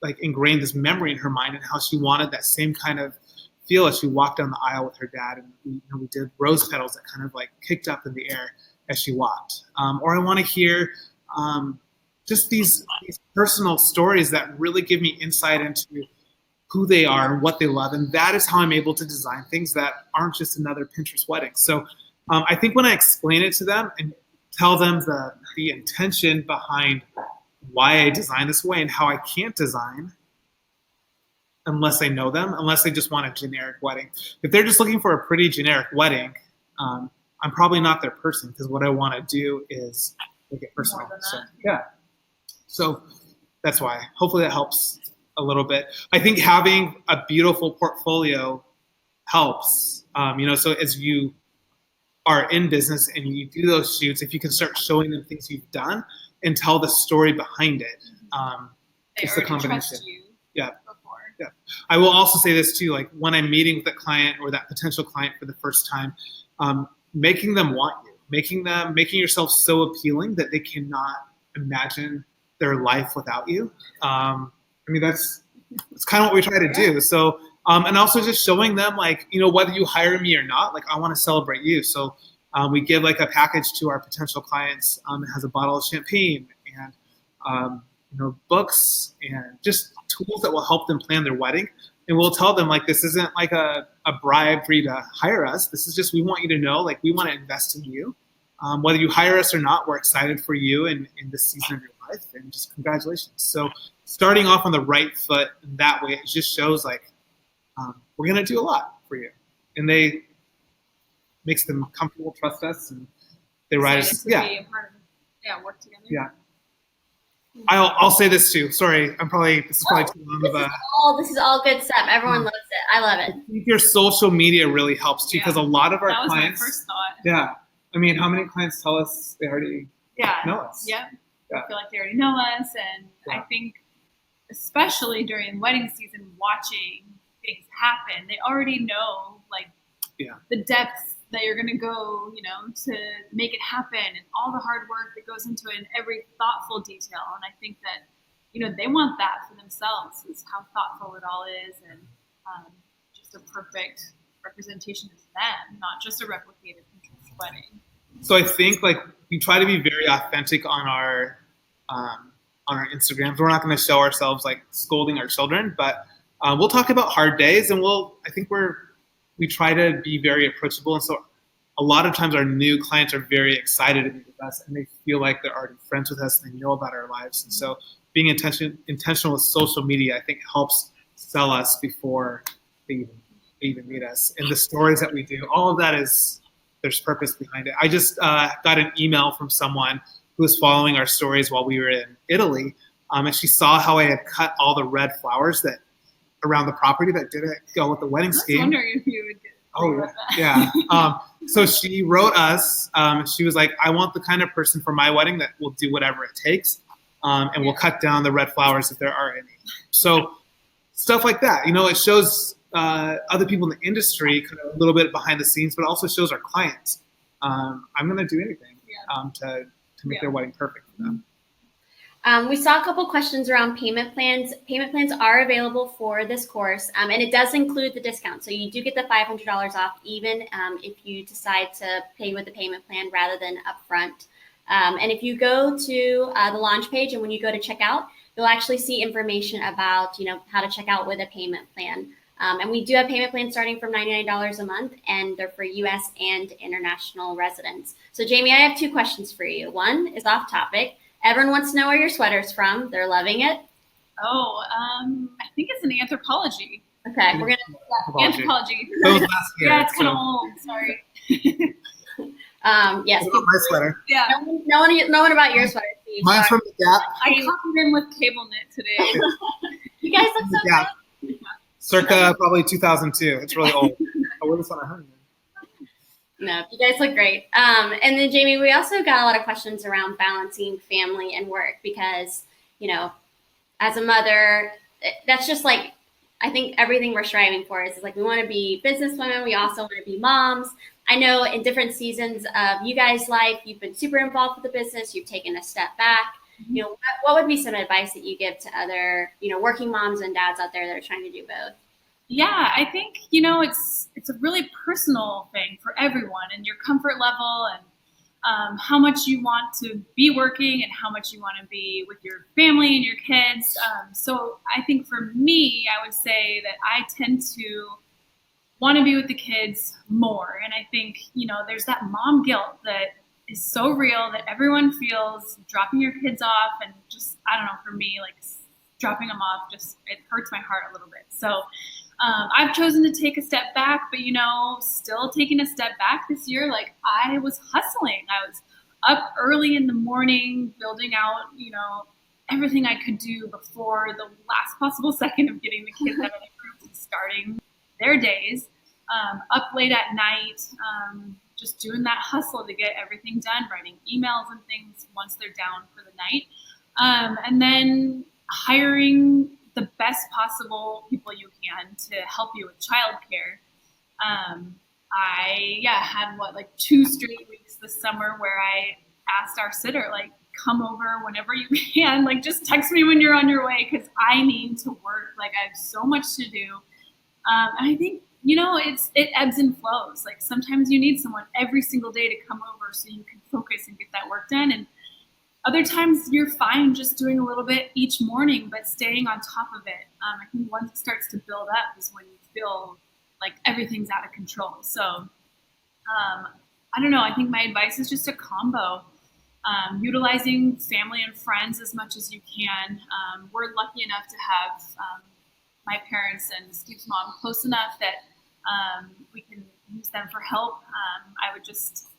like ingrained this memory in her mind, and how she wanted that same kind of feel as she walked down the aisle with her dad. And we did rose petals that kind of like kicked up in the air as she walked. Or I want to hear just these personal stories that really give me insight into who they are and what they love. And that is how I'm able to design things that aren't just another Pinterest wedding. So I think when I explain it to them and tell them the intention behind why I design this way and how I can't design unless I know them, unless they just want a generic wedding. If they're just looking for a pretty generic wedding, I'm probably not their person, because what I want to do is make it personal. So that's why. Hopefully that helps a little bit. I think having a beautiful portfolio helps. So as you are in business and you do those shoots, if you can start showing them things you've done and tell the story behind it, it's the combination. Yeah. Yeah. I will also say this too, like when I'm meeting with a client or that potential client for the first time, making them want you, making yourself so appealing that they cannot imagine their life without you. That's kind of what we try to do. So, and also just showing them like, whether you hire me or not, like I want to celebrate you. So we give like a package to our potential clients. It has a bottle of champagne and, books and just tools that will help them plan their wedding. And we'll tell them like, this isn't like a bribe for you to hire us. This is just, we want you to know, like we want to invest in you. Whether you hire us or not, we're excited for you in this season of your life, and just congratulations. So starting off on the right foot in that way, it just shows like, we're going to do a lot for you. And makes them comfortable, trust us, and they write us. Yeah. Work together. Yeah. I'll say this too. Sorry, this is probably too long of a. This is all good stuff. Everyone loves it. I love it. I think your social media really helps too, because a lot of our clients. That was my first thought. Yeah. How many clients tell us they already know us? Yeah. I feel like they already know us, and I think especially during wedding season, watching things happen, they already know like the depths that you're going to go, to make it happen, and all the hard work that goes into it, and every thoughtful detail. And I think that, they want that for themselves, is how thoughtful it all is, and just a perfect representation of them, not just a replicated Pinterest wedding. So I think like we try to be very authentic on our Instagrams. We're not going to show ourselves like scolding our children, but we'll talk about hard days, and we try to be very approachable. And so a lot of times our new clients are very excited to be with us, and they feel like they're already friends with us, and they know about our lives. And so being intentional with social media, I think, helps sell us before they even meet us. And the stories that we do, all of that there's purpose behind it. I just got an email from someone who was following our stories while we were in Italy, and she saw how I had cut all the red flowers that around the property that didn't go with the wedding scheme. I was wondering if you would get So she wrote us. She was like, I want the kind of person for my wedding that will do whatever it takes, and will cut down the red flowers if there are any. So stuff like that. It shows other people in the industry kind of a little bit behind the scenes, but also shows our clients. I'm going to do anything to make their wedding perfect for them. We saw a couple questions around payment plans. Payment plans are available for this course, and it does include the discount. So you do get the $500 off even if you decide to pay with the payment plan rather than upfront. And if you go to the launch page and when you go to checkout, you'll actually see information about how to check out with a payment plan. And we do have payment plans starting from $99 a month, and they're for U.S. and international residents. So Jamie, I have two questions for you. One is off topic. Everyone wants to know where your sweater's from. They're loving it. Oh, I think it's in anthropology. Okay, we're gonna Anthropology. That was last year, Yeah, it's kind so- of old. Sorry. yes. What about my sweater? Yeah. No one about your sweater, Steve. Mine's Sorry. from the Gap. I copied in with cable knit today. You guys look so Yeah. great. Circa probably 2002. It's really old. I wore this on a honeymoon. No, you guys look great. And then Jamie, we also got a lot of questions around balancing family and work because, as a mother, that's just like, I think everything we're striving for is like, we want to be businesswomen. We also want to be moms. I know in different seasons of you guys' life, you've been super involved with the business. You've taken a step back. What would be some advice that you give to other, working moms and dads out there that are trying to do both? Yeah, I think it's a really personal thing for everyone, and your comfort level, and how much you want to be working, and how much you want to be with your family and your kids. So I think for me, I would say that I tend to want to be with the kids more, and I think there's that mom guilt that is so real that everyone feels dropping your kids off, and just I don't know, for me, like dropping them off, just it hurts my heart a little bit. So. I've chosen to take a step back, but still taking a step back this year. Like I was hustling. I was up early in the morning, building out, everything I could do before the last possible second of getting the kids out of the room and starting their days. Up late at night, just doing that hustle to get everything done, writing emails and things once they're down for the night, and then hiring the best possible people you can to help you with childcare. I had 2 straight weeks this summer where I asked our sitter, come over whenever you can, just text me when you're on your way because I need to work. I have so much to do. And I think, it ebbs and flows. Sometimes you need someone every single day to come over so you can focus and get that work done. And other times you're fine just doing a little bit each morning, but staying on top of it. I think once it starts to build up is when you feel like everything's out of control. So I don't know. I think my advice is just a combo. Utilizing family and friends as much as you can. We're lucky enough to have my parents and Steve's mom close enough that we can use them for help. I would just,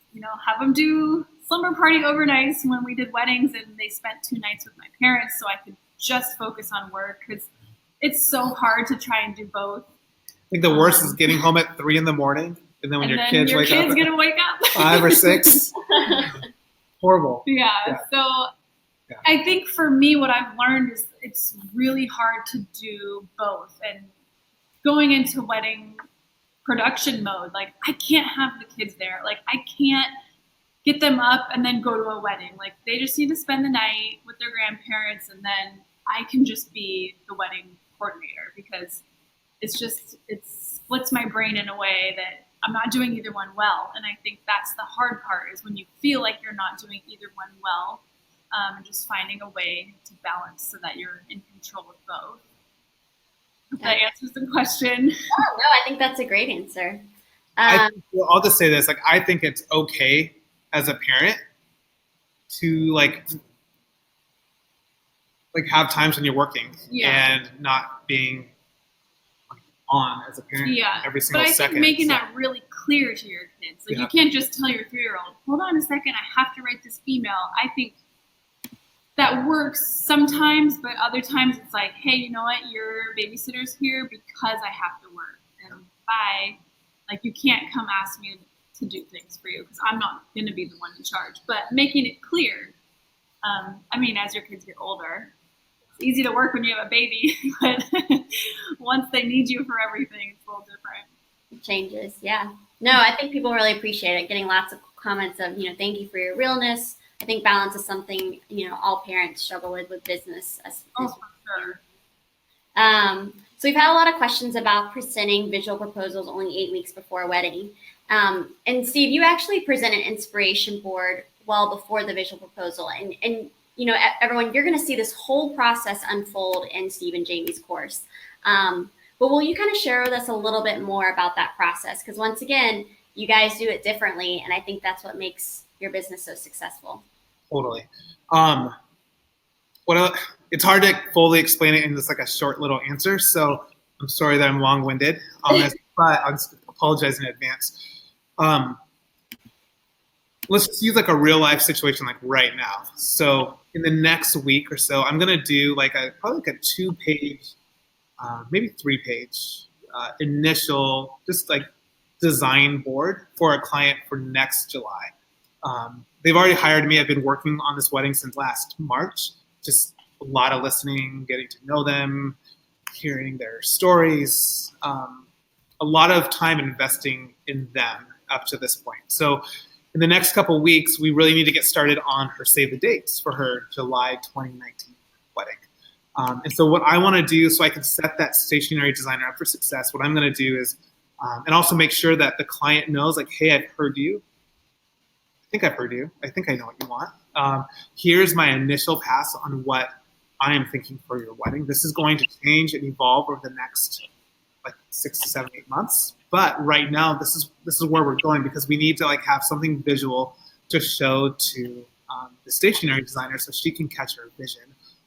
have them do slumber party overnights when we did weddings, and they spent 2 nights with my parents so I could just focus on work because it's so hard to try and do both. I think the worst is getting home at 3 in the morning, and then when your kids wake up at gonna wake up 5 or 6. Horrible. Yeah. So Yeah. I think for me, what I've learned is it's really hard to do both. And going into wedding production mode, I can't have the kids there. I can't get them up and then go to a wedding. They just need to spend the night with their grandparents, and then I can just be the wedding coordinator because it splits my brain in a way that I'm not doing either one well. And I think that's the hard part is when you feel like you're not doing either one well, and just finding a way to balance so that you're in control of both. If that answers the question. Oh, no, I think that's a great answer. I'll just say this: I think it's okay as a parent to have times when you're working and not being on as a parent every single but I second. think making that really clear to your kids. You can't just tell your 3-year-old, hold on a second, I have to write this email. I think that works sometimes, but other times it's hey, you know what? Your babysitter's here because I have to work. And bye. You can't come ask me to do things for you because I'm not going to be the one in charge. But making it clear, as your kids get older, it's easy to work when you have a baby, but once they need you for everything, it's a little different. It changes, yeah. No, I think people really appreciate it. Getting lots of comments of, thank you for your realness. I think balance is something, all parents struggle with business. Oh, for sure. So we've had a lot of questions about presenting visual proposals only 8 weeks before a wedding. And Steve, you actually present an inspiration board well before the visual proposal. And everyone, you're going to see this whole process unfold in Steve and Jamie's course. But will you kind of share with us a little bit more about that process? Because once again, you guys do it differently, and I think that's what makes your business so successful. Totally. It's hard to fully explain it in just like a short little answer, so I'm sorry that I'm long-winded on this, but I apologize in advance. Let's just use like a real life situation like right now. So in the next week or so, I'm gonna do probably like a 2-page, maybe 3-page initial just like design board for a client for next July. They've already hired me. I've been working on this wedding since last March. Just a lot of listening, getting to know them, hearing their stories, a lot of time investing in them up to this point. So in the next couple of weeks, we really need to get started on her save the dates for her July 2019 wedding. And so what I want to do, so I can set that stationary designer up for success, what I'm going to do is, and also make sure that the client knows, like, hey, I've heard you. I think I've heard you. I think I know what you want. Here's my initial pass on what I am thinking for your wedding. This is going to change and evolve over the next 6 to 7, 8 months. But right now, this is where we're going, because we need to have something visual to show to the stationary designer so she can catch her vision.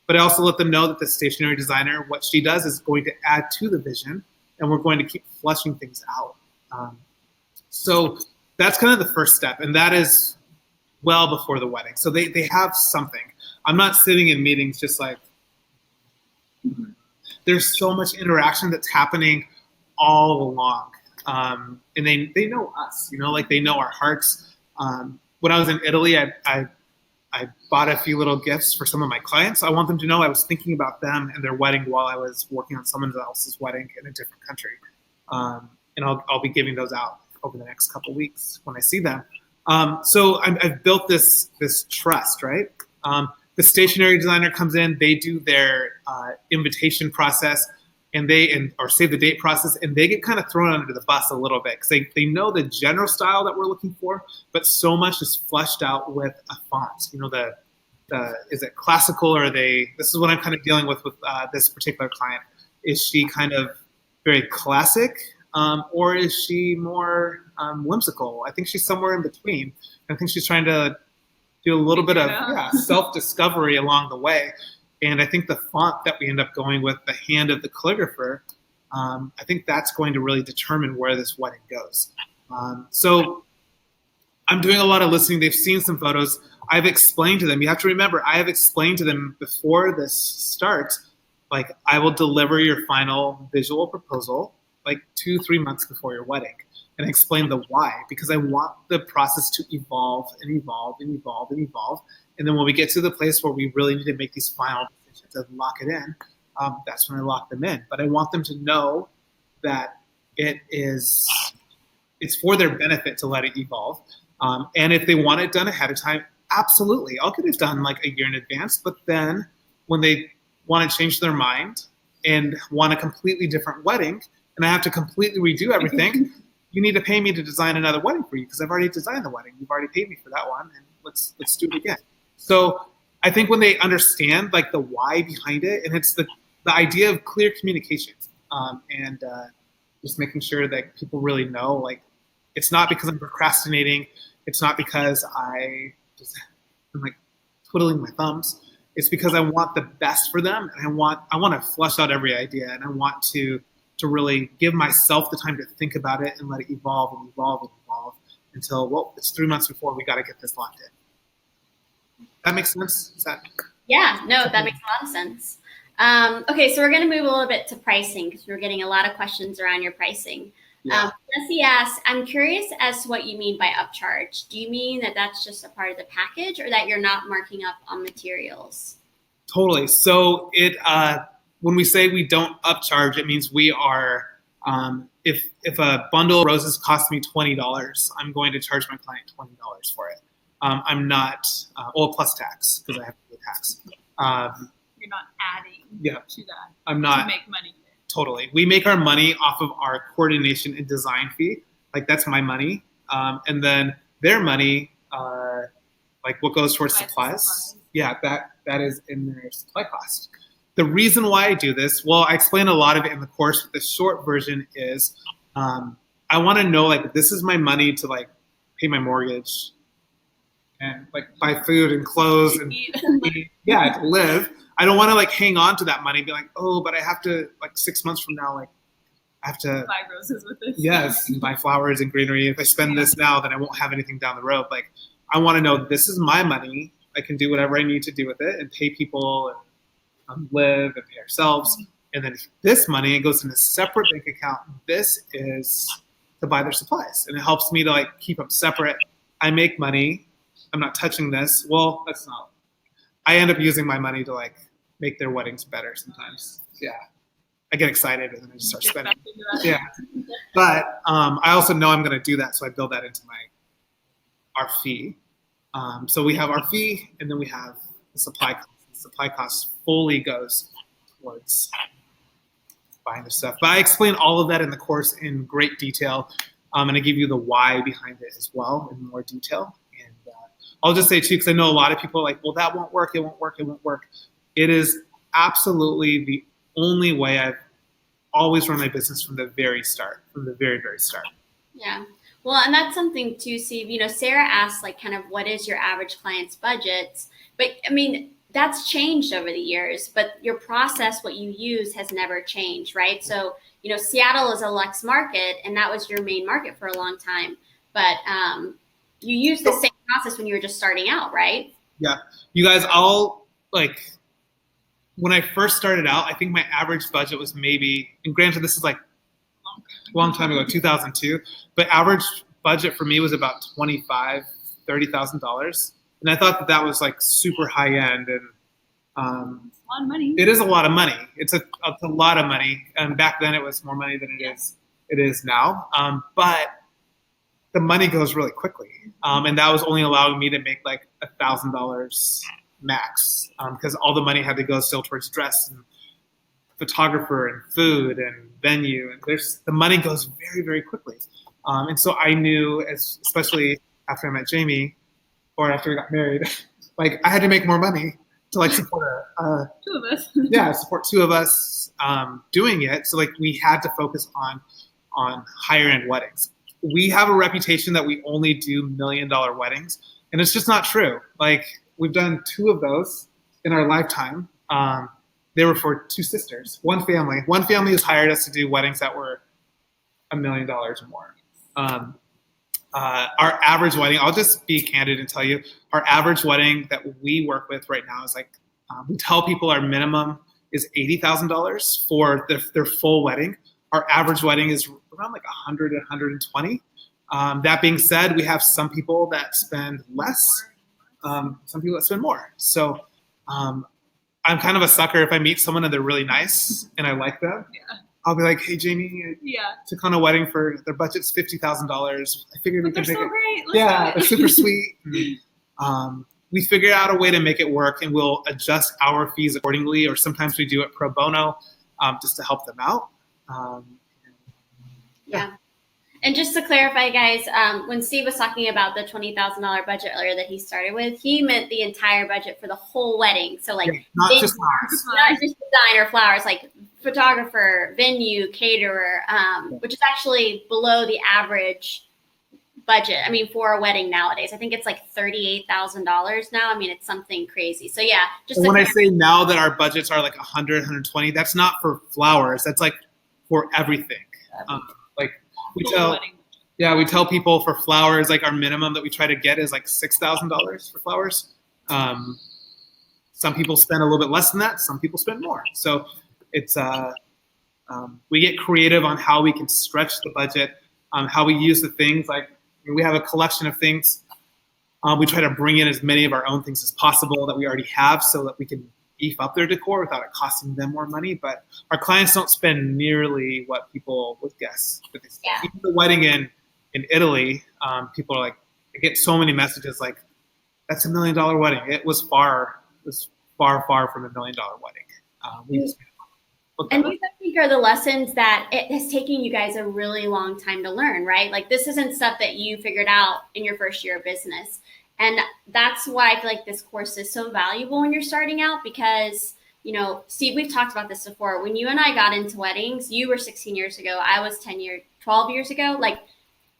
But I also let them know that the stationary designer, what she does is going to add to the vision, and we're going to keep fleshing things out. So that's kind of the first step, and that is well before the wedding. So they have something. I'm not sitting in meetings just there's so much interaction that's happening all along. And they know us, they know our hearts. When I was in Italy, I bought a few little gifts for some of my clients. I want them to know I was thinking about them and their wedding while I was working on someone else's wedding in a different country. And I'll be giving those out over the next couple of weeks when I see them. So I've built this trust, right? The stationary designer comes in, they do their invitation process, or save the date process, and they get kind of thrown under the bus a little bit because they know the general style that we're looking for, but so much is fleshed out with a font. Is it classical, or this is what I'm kind of dealing with this particular client. Is she kind of very classic, or is she more whimsical? I think she's somewhere in between. I think she's trying to do a little bit of self-discovery along the way. And I think the font that we end up going with, the hand of the calligrapher, I think that's going to really determine where this wedding goes. So I'm doing a lot of listening. They've seen some photos. I've explained to them. You have to remember, I have explained to them before this starts, I will deliver your final visual proposal 2-3 months before your wedding, and explain the why, because I want the process to evolve and evolve and evolve and evolve. And then when we get to the place where we really need to make these final decisions and lock it in, that's when I lock them in. But I want them to know that it's for their benefit to let it evolve. And if they want it done ahead of time, absolutely, I'll get it done a year in advance. But then when they want to change their mind and want a completely different wedding, and I have to completely redo everything, you need to pay me to design another wedding for you, because I've already designed the wedding. You've already paid me for that one, and let's do it again. So I think when they understand the why behind it, and it's the idea of clear communication, and just making sure that people really know, it's not because I'm procrastinating. It's not because I'm twiddling my thumbs. It's because I want the best for them, and I want to flesh out every idea, and I want to really give myself the time to think about it and let it evolve and evolve and evolve until, it's 3 months before we got to get this locked in. That makes sense? Yeah, no, that makes a lot of sense. Okay, so we're going to move a little bit to pricing, because we're getting a lot of questions around your pricing. Yeah. Jesse asks, I'm curious as to what you mean by upcharge. Do you mean that that's just a part of the package, or that you're not marking up on materials? Totally. So when we say we don't upcharge, it means we are, if a bundle of roses costs me $20, I'm going to charge my client $20 for it. I'm not, plus tax, because I have to pay tax. You're not adding Yeah. to that I'm to not, make money. totally. We make our money off of our coordination and design fee. Like, that's my money. And then their money, like what goes towards supplies. Yeah, that is in their supply cost. The reason why I do this, well, I explain a lot of it in the course, but the short version is I want to know, like, this is my money to, like, pay my mortgage and, like, buy food and clothes and Eat. yeah, to live. I don't want to, like, hang on to that money and be like, oh, but I have to, like, 6 months from now, like, I have to Buy roses with this. yes, buy flowers and greenery. If I spend this now, then I won't have anything down the road. Like, I want to know this is my money. I can do whatever I need to do with it and pay people and live and pay ourselves. And then this money, it goes in a separate bank account. This is to buy their supplies. And it helps me to, like, keep them separate. I make money. I'm not touching this. Well, that's not. I end up using my money to, like, make their weddings better sometimes. Yeah. I get excited and then I just start Get spending. back into that. Yeah. But I also know I'm going to do that. So I build that into our fee. So we have our fee and then we have the supply cost. The supply cost fully goes towards buying the stuff. But I explain all of that in the course in great detail. And I give you the why behind it as well in more detail. And I'll just say too, because I know a lot of people are like, well, that won't work. It won't work. It won't work. It is absolutely the only way I've always run my business from the very start, from the very, very start. Yeah. Well, and that's something too, Steve. You know, Sarah asked, like, kind of what is your average client's budgets? But I mean, that's changed over the years, but your process, what you use, has never changed, right? So, you know, Seattle is a Lux market, and that was your main market for a long time. But you used the same process when you were just starting out, right? Yeah. You guys, when I first started out, I think my average budget was maybe, and granted, this is like a long time ago, 2002, but average budget for me was about $25,000-$30,000. And I thought that was, like, super high end. And It's a lot of money. it is a lot of money. It's a lot of money. And back then it was more money than it is now. But the money goes really quickly. And that was only allowing me to make like $1,000 max, because all the money had to go still towards dress and photographer and food and venue. And the money goes very, very quickly. And so I knew, especially after I met Jamie, or after we got married, like, I had to make more money to, like, support Two of us. support two of us doing it. So, like, we had to focus on higher end weddings. We have a reputation that we only do $1 million weddings, and it's just not true. Like, we've done 2 of those in our lifetime. They were for 2 sisters, one family. One family has hired us to do weddings that were $1 million or more. Our average wedding, I'll just be candid and tell you, our average wedding that we work with right now is like, we tell people our minimum is $80,000 for their full wedding. Our average wedding is around like 100 to 120. That being said, we have some people that spend less, some people that spend more. So I'm kind of a sucker. If I meet someone and they're really nice and I like them, I'll be like, hey, Jamie, took on a wedding for their budget's $50,000. I figured we could make it. Great. They're super sweet. We figure out a way to make it work, and we'll adjust our fees accordingly, or sometimes we do it pro bono, just to help them out. Yeah. And just to clarify, guys, when Steve was talking about the $20,000 budget earlier that he started with, he meant the entire budget for the whole wedding. So, like, not just flowers. not just designer flowers, like photographer, venue, caterer, which is actually below the average budget. I mean, for a wedding nowadays, I think it's like $38,000 now. I mean, it's something crazy. So yeah, just when I say now that our budgets are like 100, 120, that's not for flowers. That's like for everything. Like we tell people for flowers, like our minimum that we try to get is like $6,000 for flowers. Some people spend a little bit less than that. Some people spend more. So it's we get creative on how we can stretch the budget, how we use the things. Like we have a collection of things. We try to bring in as many of our own things as possible that we already have, so that we can beef up their decor without it costing them more money. But our clients don't spend nearly what people would guess. Yeah. Even the wedding in Italy, people are like, I get so many messages like, that's $1 million wedding. It was far from $1 million wedding. We just looked And at these, I think, are the lessons that it has taken you guys a really long time to learn, right? Like, this isn't stuff that you figured out in your first year of business. And that's why I feel like this course is so valuable when you're starting out because, you know, Steve, we've talked about this before. When you and I got into weddings, you were 16 years ago, I was 12 years ago. Like,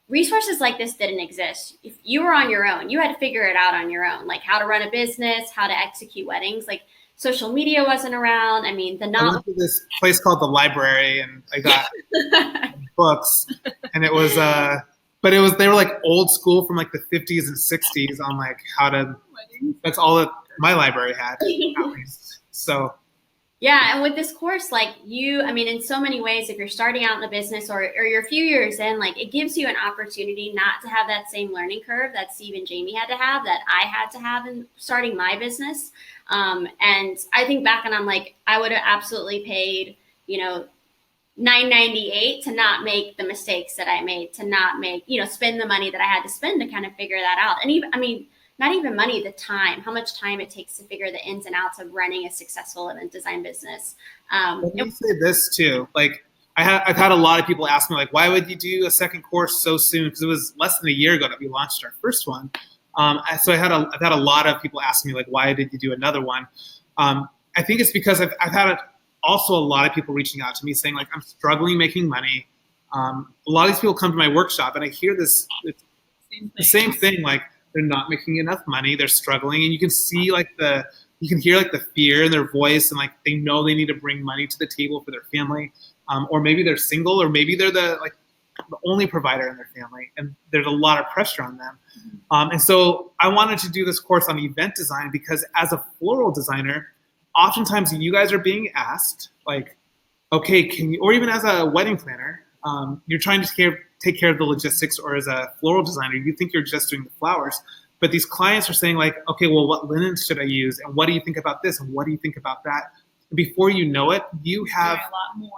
resources like this didn't exist. If you were on your own, you had to figure it out on your own, like how to run a business, how to execute weddings. Like, social media wasn't around. I mean, the I knowledge. went to this place called the library, and I got books, and it was but they were like old school from like the 50s and 60s on like how to. That's all that my library had, at least. So. Yeah, and with this course, like I mean, in so many ways, if you're starting out in the business or you're a few years in, like it gives you an opportunity not to have that same learning curve that Steve and Jamie had to have, that I had to have in starting my business. And I think back and I'm like, I would have absolutely paid, you know, $9.98 to not make the mistakes that I made, to not make, you know, spend the money that I had to spend to kind of figure that out. And even, I mean, not even money, the time, how much time it takes to figure the ins and outs of running a successful event design business. Let me say this too. Like I've had a lot of people ask me like, why would you do a second course so soon? Because it was less than a year ago that we launched our first one. So I've had a lot of people ask me like, why did you do another one? I think it's because I've had also a lot of people reaching out to me saying like, I'm struggling making money. A lot of these people come to my workshop and I hear this, the same thing, like they're not making enough money, they're struggling, and you can see like you can hear like the fear in their voice, and like they know they need to bring money to the table for their family, or maybe they're single, or maybe they're the only provider in their family, and there's a lot of pressure on them. And so I wanted to do this course on event design because as a floral designer, oftentimes you guys are being asked like, okay, can you, or even as a wedding planner, you're trying to take care of the logistics, or as a floral designer, you think you're just doing the flowers. But these clients are saying like, okay, well, what linens should I use? And what do you think about this? And what do you think about that? And before you know it, you have a lot more.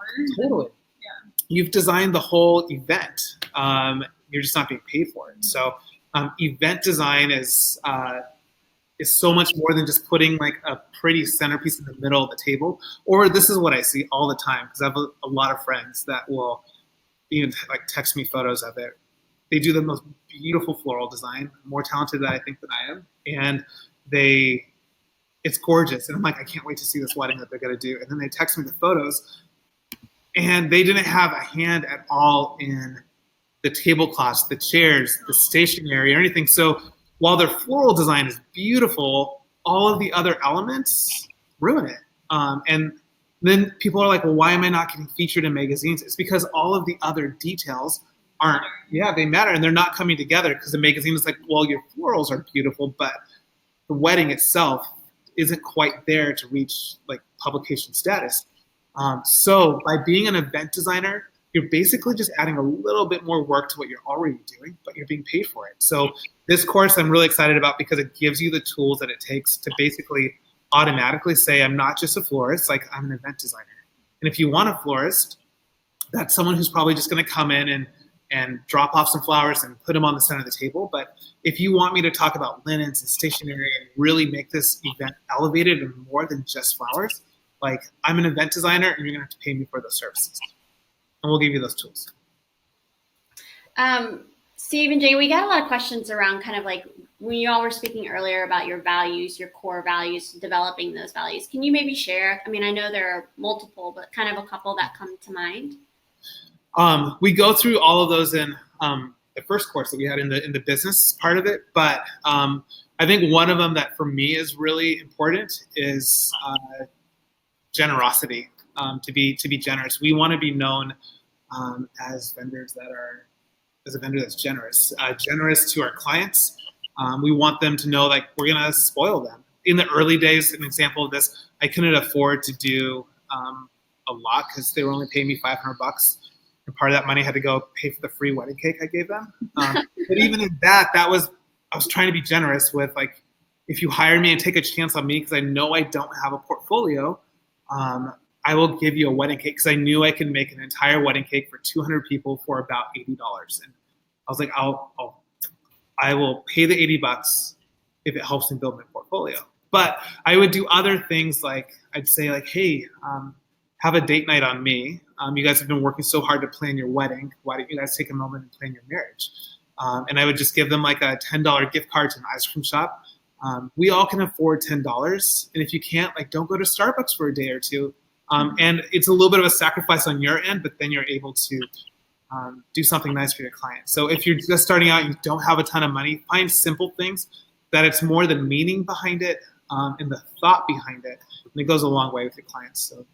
Totally. Yeah. You've designed the whole event. You're just not being paid for it. So event design is so much more than just putting like a pretty centerpiece in the middle of the table. Or this is what I see all the time, because I have a lot of friends that will even like text me photos of it. They do the most beautiful floral design, more talented than I think that I am, and it's gorgeous. And I'm like, I can't wait to see this wedding that they're gonna do. And then they text me the photos, and they didn't have a hand at all in the tablecloths, the chairs, the stationery, or anything. So while their floral design is beautiful, all of the other elements ruin it. And then people are like, well, why am I not getting featured in magazines? It's because all of the other details aren't, they matter, and they're not coming together, because the magazine is like, well, your florals are beautiful, but the wedding itself isn't quite there to reach like publication status. So by being an event designer, you're basically just adding a little bit more work to what you're already doing, but you're being paid for it. So this course I'm really excited about because it gives you the tools that it takes to basically automatically say, I'm not just a florist, like I'm an event designer. And if you want a florist, that's someone who's probably just going to come in and drop off some flowers and put them on the center of the table. But if you want me to talk about linens and stationery and really make this event elevated and more than just flowers, like I'm an event designer and you're going to have to pay me for those services. And we'll give you those tools. Steve and Jay, we got a lot of questions around kind of like when you all were speaking earlier about your values, your core values, developing those values. Can you maybe share? I mean, I know there are multiple, but kind of a couple that come to mind. We go through all of those in the first course that we had in the business part of it. But I think one of them that for me is really important is generosity. To be generous, we want to be known as vendors as a vendor that's generous to our clients. We want them to know like we're gonna spoil them. In the early days, an example of this, I couldn't afford to do a lot because they were only paying me $500, and part of that money had to go pay for the free wedding cake I gave them. But even in that, I was trying to be generous with like, if you hire me and take a chance on me because I know I don't have a portfolio, I will give you a wedding cake, because I knew I could make an entire wedding cake for 200 people for about $80. And I was like, I will pay the $80 if it helps me build my portfolio. But I would do other things like I'd say like, hey, have a date night on me. You guys have been working so hard to plan your wedding. Why don't you guys take a moment and plan your marriage? And I would just give them like a $10 gift card to an ice cream shop. We all can afford $10. And if you can't, like, don't go to Starbucks for a day or two. And it's a little bit of a sacrifice on your end, but then you're able to do something nice for your client. So if you're just starting out, you don't have a ton of money, find simple things that it's more the meaning behind it and the thought behind it. And it goes a long way with your clients. So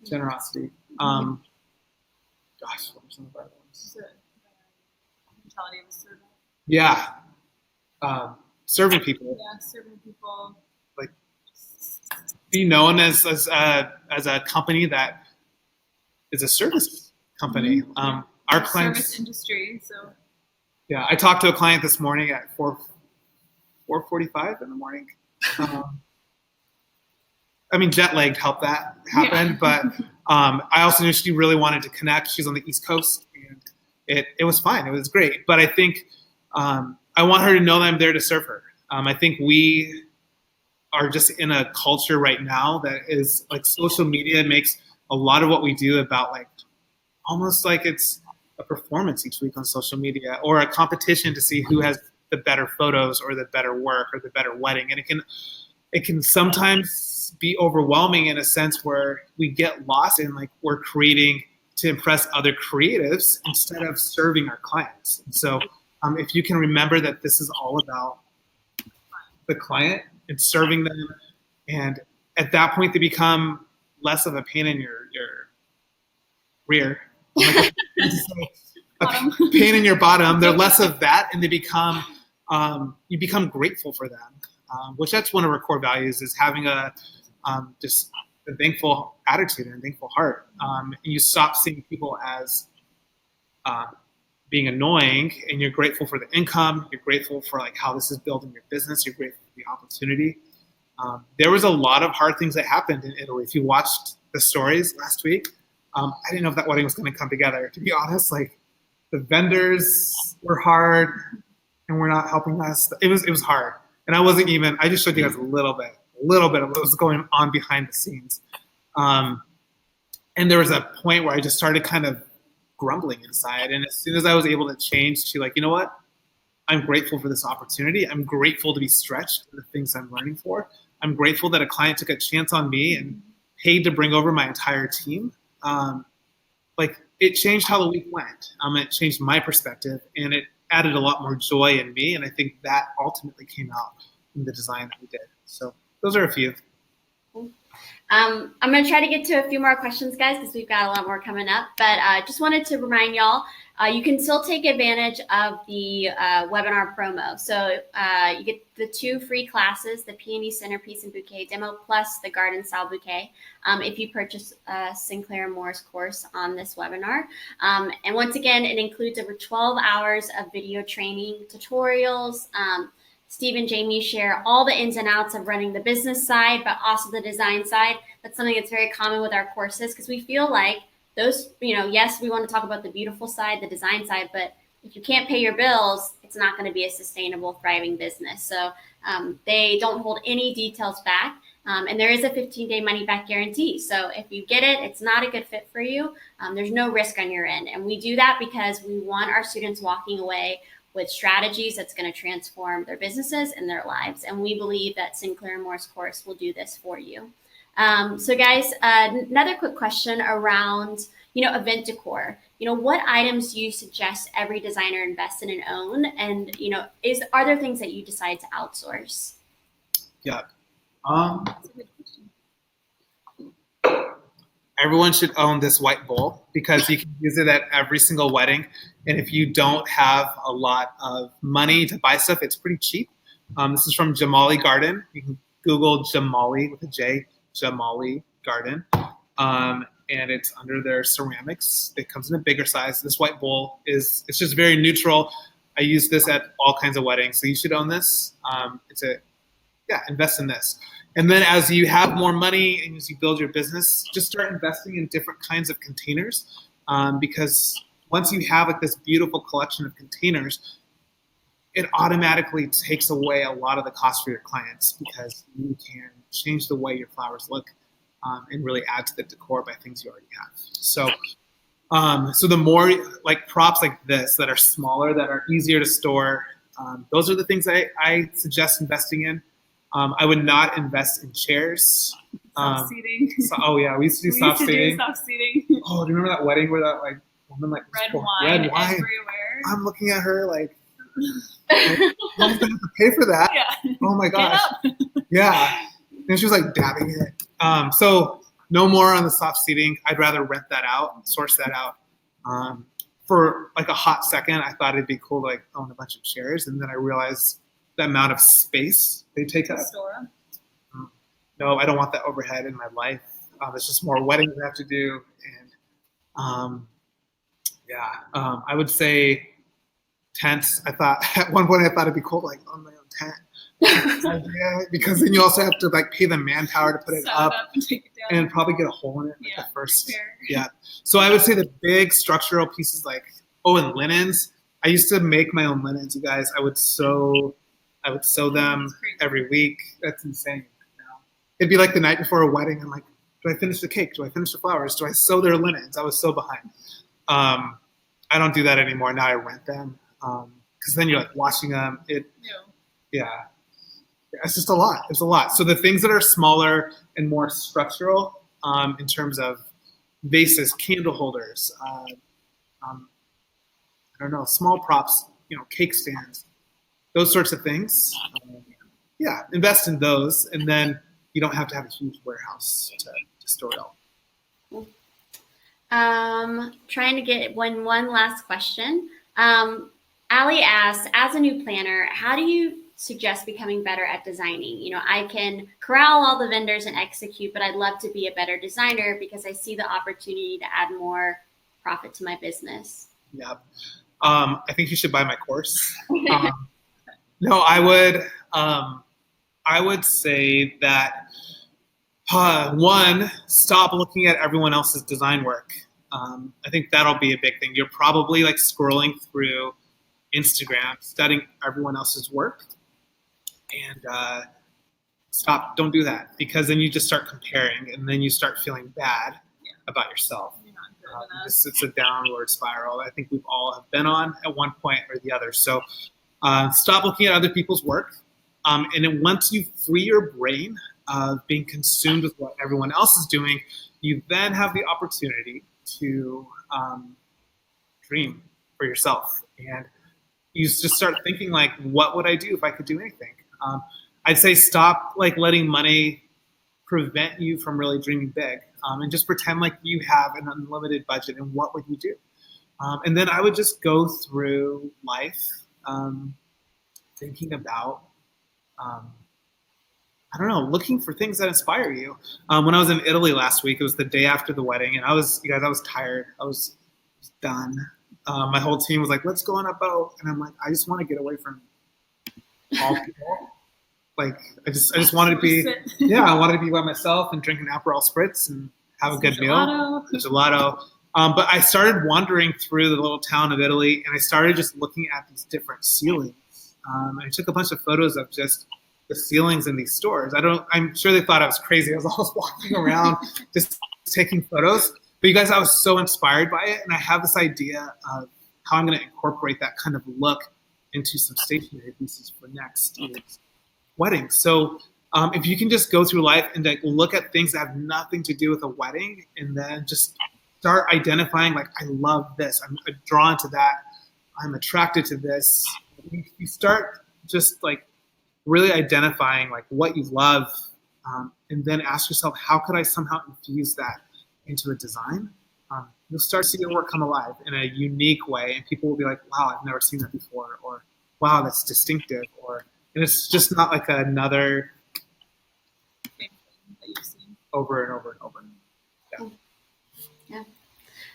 generosity. Gosh, what were some of our ones? Mentality of a servant. Yeah. Serving people. Yeah, serving people. Like, be known as a company that is a service company. Our clients. Service industry. So. Yeah, I talked to a client this morning at 4:45 in the morning. I mean, jet lagged helped that happen, but I also knew she really wanted to connect. She's on the East Coast, and it was fine. It was great. But I think I want her to know that I'm there to serve her. I think we are just in a culture right now that is like social media makes a lot of what we do about like almost like it's a performance each week on social media or a competition to see who has the better photos or the better work or the better wedding. And it can sometimes be overwhelming in a sense where we get lost in like we're creating to impress other creatives instead of serving our clients. And so if you can remember that this is all about the client and serving them, and at that point they become less of a pain in your rear. A pain in your bottom. They're less of that, and they become you become grateful for them, which that's one of our core values is having a just a thankful attitude and a thankful heart. And you stop seeing people as being annoying, and you're grateful for the income. You're grateful for like how this is building your business. You're grateful for the opportunity. There was a lot of hard things that happened in Italy. If you watched the stories last week, I didn't know if that wedding was going to come together. To be honest, like the vendors were hard and were not helping us. It was hard, and I wasn't even. I just showed you guys a little bit of what was going on behind the scenes. And there was a point where I just started kind of grumbling inside. And as soon as I was able to change to like, you know what? I'm grateful for this opportunity. I'm grateful to be stretched for the things I'm learning for. I'm grateful that a client took a chance on me and paid to bring over my entire team. Like it changed how the week went. It changed my perspective, and it added a lot more joy in me. And I think that ultimately came out in the design that we did. So those are a few. I'm going to try to get to a few more questions, guys, because we've got a lot more coming up. But just wanted to remind y'all, you can still take advantage of the webinar promo. So you get the 2 free classes, the Peony Centerpiece and Bouquet Demo, plus the Garden Style Bouquet, if you purchase a Sinclair Morse course on this webinar. And once again, it includes over 12 hours of video training, tutorials. Steve and Jamie share all the ins and outs of running the business side, but also the design side. That's something that's very common with our courses because we feel like those, yes, we want to talk about the beautiful side, the design side, but if you can't pay your bills, it's not going to be a sustainable, thriving business. So they don't hold any details back. And there is a 15-day money-back guarantee. So if you get it, it's not a good fit for you. There's no risk on your end. And we do that because we want our students walking away with strategies that's going to transform their businesses and their lives. And we believe that Sinclair Morse course will do this for you. So guys, another quick question around, event decor. What items do you suggest every designer invest in and own? And, are there things that you decide to outsource? Yeah. Everyone should own this white bowl because you can use it at every single wedding. And if you don't have a lot of money to buy stuff, it's pretty cheap. This is from Jamali Garden. You can Google Jamali with a J, Jamali Garden. And it's under their ceramics. It comes in a bigger size. This white bowl it's just very neutral. I use this at all kinds of weddings. So you should own this. Invest in this. And then as you have more money and as you build your business, just start investing in different kinds of containers because once you have like this beautiful collection of containers, it automatically takes away a lot of the cost for your clients because you can change the way your flowers look and really add to the decor by things you already have. So, so the more like props like this that are smaller, that are easier to store, those are the things I suggest investing in. I would not invest in chairs. Soft seating. Oh yeah, we used to do soft seating. Soft seating. Oh, do you remember that wedding where that like woman like Red poured wine red wine? everywhere. I'm looking at her like, I'm gonna have to pay for that. Yeah. Oh my Get gosh. up. Yeah. And she was like dabbing it. So no more on the soft seating. I'd rather rent that out, source that out. For like a hot second, I thought it'd be cool to like own a bunch of chairs, and then I realized the amount of space they take up. Store. No, I don't want that overhead in my life. It's just more weddings I have to do, and I would say tents. I thought at one point I thought it'd be cool to like own my own tent. Yeah, because then you also have to like pay the manpower to put it Set up and take it down. and probably get a hole in it like Yeah, the first. repair. Yeah. So I would say the big structural pieces like and linens. I used to make my own linens, you guys. I would sew them That's crazy. every week. That's insane. You know? It'd be like the night before a wedding. I'm like, do I finish the cake? Do I finish the flowers? Do I sew their linens? I was so behind. I don't do that anymore. Now I rent them because then you're like washing them. Yeah, it's just a lot. It's a lot. So the things that are smaller and more structural in terms of vases, candle holders, I don't know, small props, cake stands, those sorts of things. Invest in those, and then you don't have to have a huge warehouse to store it all. Trying to get one last question. Allie asks, as a new planner, how do you suggest becoming better at designing? I can corral all the vendors and execute, but I'd love to be a better designer because I see the opportunity to add more profit to my business. Yeah. I think you should buy my course. No, I would say that one, stop looking at everyone else's design work. I think that'll be a big thing. You're probably like scrolling through Instagram, studying everyone else's work, and stop. Don't do that, because then you just start comparing, and then you start feeling bad about yourself. It's a downward spiral. I think we've all have been on at one point or the other. So stop looking at other people's work. And then once you free your brain of being consumed with what everyone else is doing, you then have the opportunity to dream for yourself. And you just start thinking like, what would I do if I could do anything? I'd say stop like letting money prevent you from really dreaming big, and just pretend like you have an unlimited budget, and what would you do? And then I would just go through life thinking about, looking for things that inspire you. When I was in Italy last week, it was the day after the wedding, and I was tired. I was done. My whole team was like, let's go on a boat. And I'm like, I just want to get away from all people. Like, I just wanted to be, I wanted to be by myself and drink an Aperol Spritz and have a good meal. Gelato. But I started wandering through the little town of Italy, and I started just looking at these different ceilings. I took a bunch of photos of just the ceilings in these stores. I'm sure they thought I was crazy. I was always walking around just taking photos. But you guys, I was so inspired by it, and I have this idea of how I'm going to incorporate that kind of look into some stationery pieces for next year's wedding. So if you can just go through life and like look at things that have nothing to do with a wedding, and then just start identifying like, I love this, I'm drawn to that, I'm attracted to this. You start just like really identifying like what you love, and then ask yourself, how could I somehow infuse that into a design? You'll start seeing your work come alive in a unique way, and people will be like, wow, I've never seen that before, or wow, that's distinctive, and it's just not like another Thing that you've seen over and over and over. Yeah.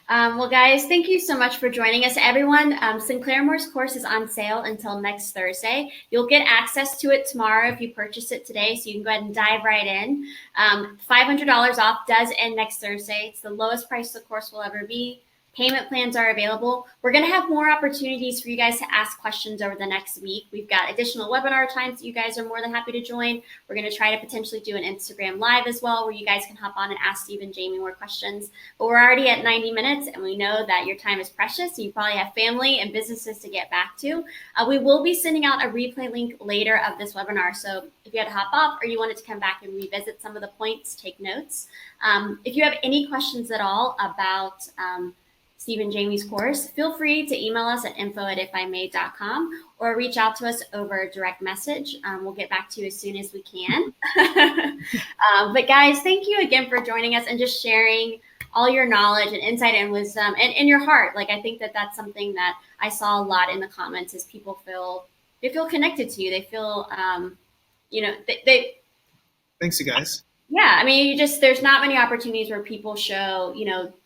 Well, guys, thank you so much for joining us, everyone. Sinclair Moore's course is on sale until next Thursday. You'll get access to it tomorrow if you purchase it today, so you can go ahead and dive right in. $500 off does end next Thursday. It's the lowest price the course will ever be. Payment plans are available. We're going to have more opportunities for you guys to ask questions over the next week. We've got additional webinar times that you guys are more than happy to join. We're going to try to potentially do an Instagram live as well, where you guys can hop on and ask Steve and Jamie more questions. But we're already at 90 minutes, and we know that your time is precious. You probably have family and businesses to get back to. We will be sending out a replay link later of this webinar. So if you had to hop off or you wanted to come back and revisit some of the points, take notes. If you have any questions at all about Steve and Jamie's course, feel free to email us at info@ifimay.com or reach out to us over direct message. We'll get back to you as soon as we can. But guys, thank you again for joining us and just sharing all your knowledge and insight and wisdom and your heart. Like, I think that that's something that I saw a lot in the comments is people feel connected to you. They feel, they Thanks, you guys. yeah, I mean, there's not many opportunities where people show,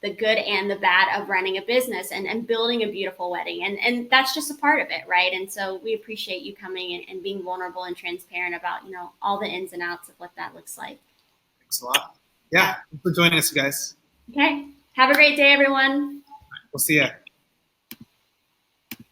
the good and the bad of running a business and building a beautiful wedding. And that's just a part of it, right? And so we appreciate you coming and being vulnerable and transparent about, all the ins and outs of what that looks like. Thanks a lot. Yeah, thanks for joining us, you guys. Okay. Have a great day, everyone. We'll see ya.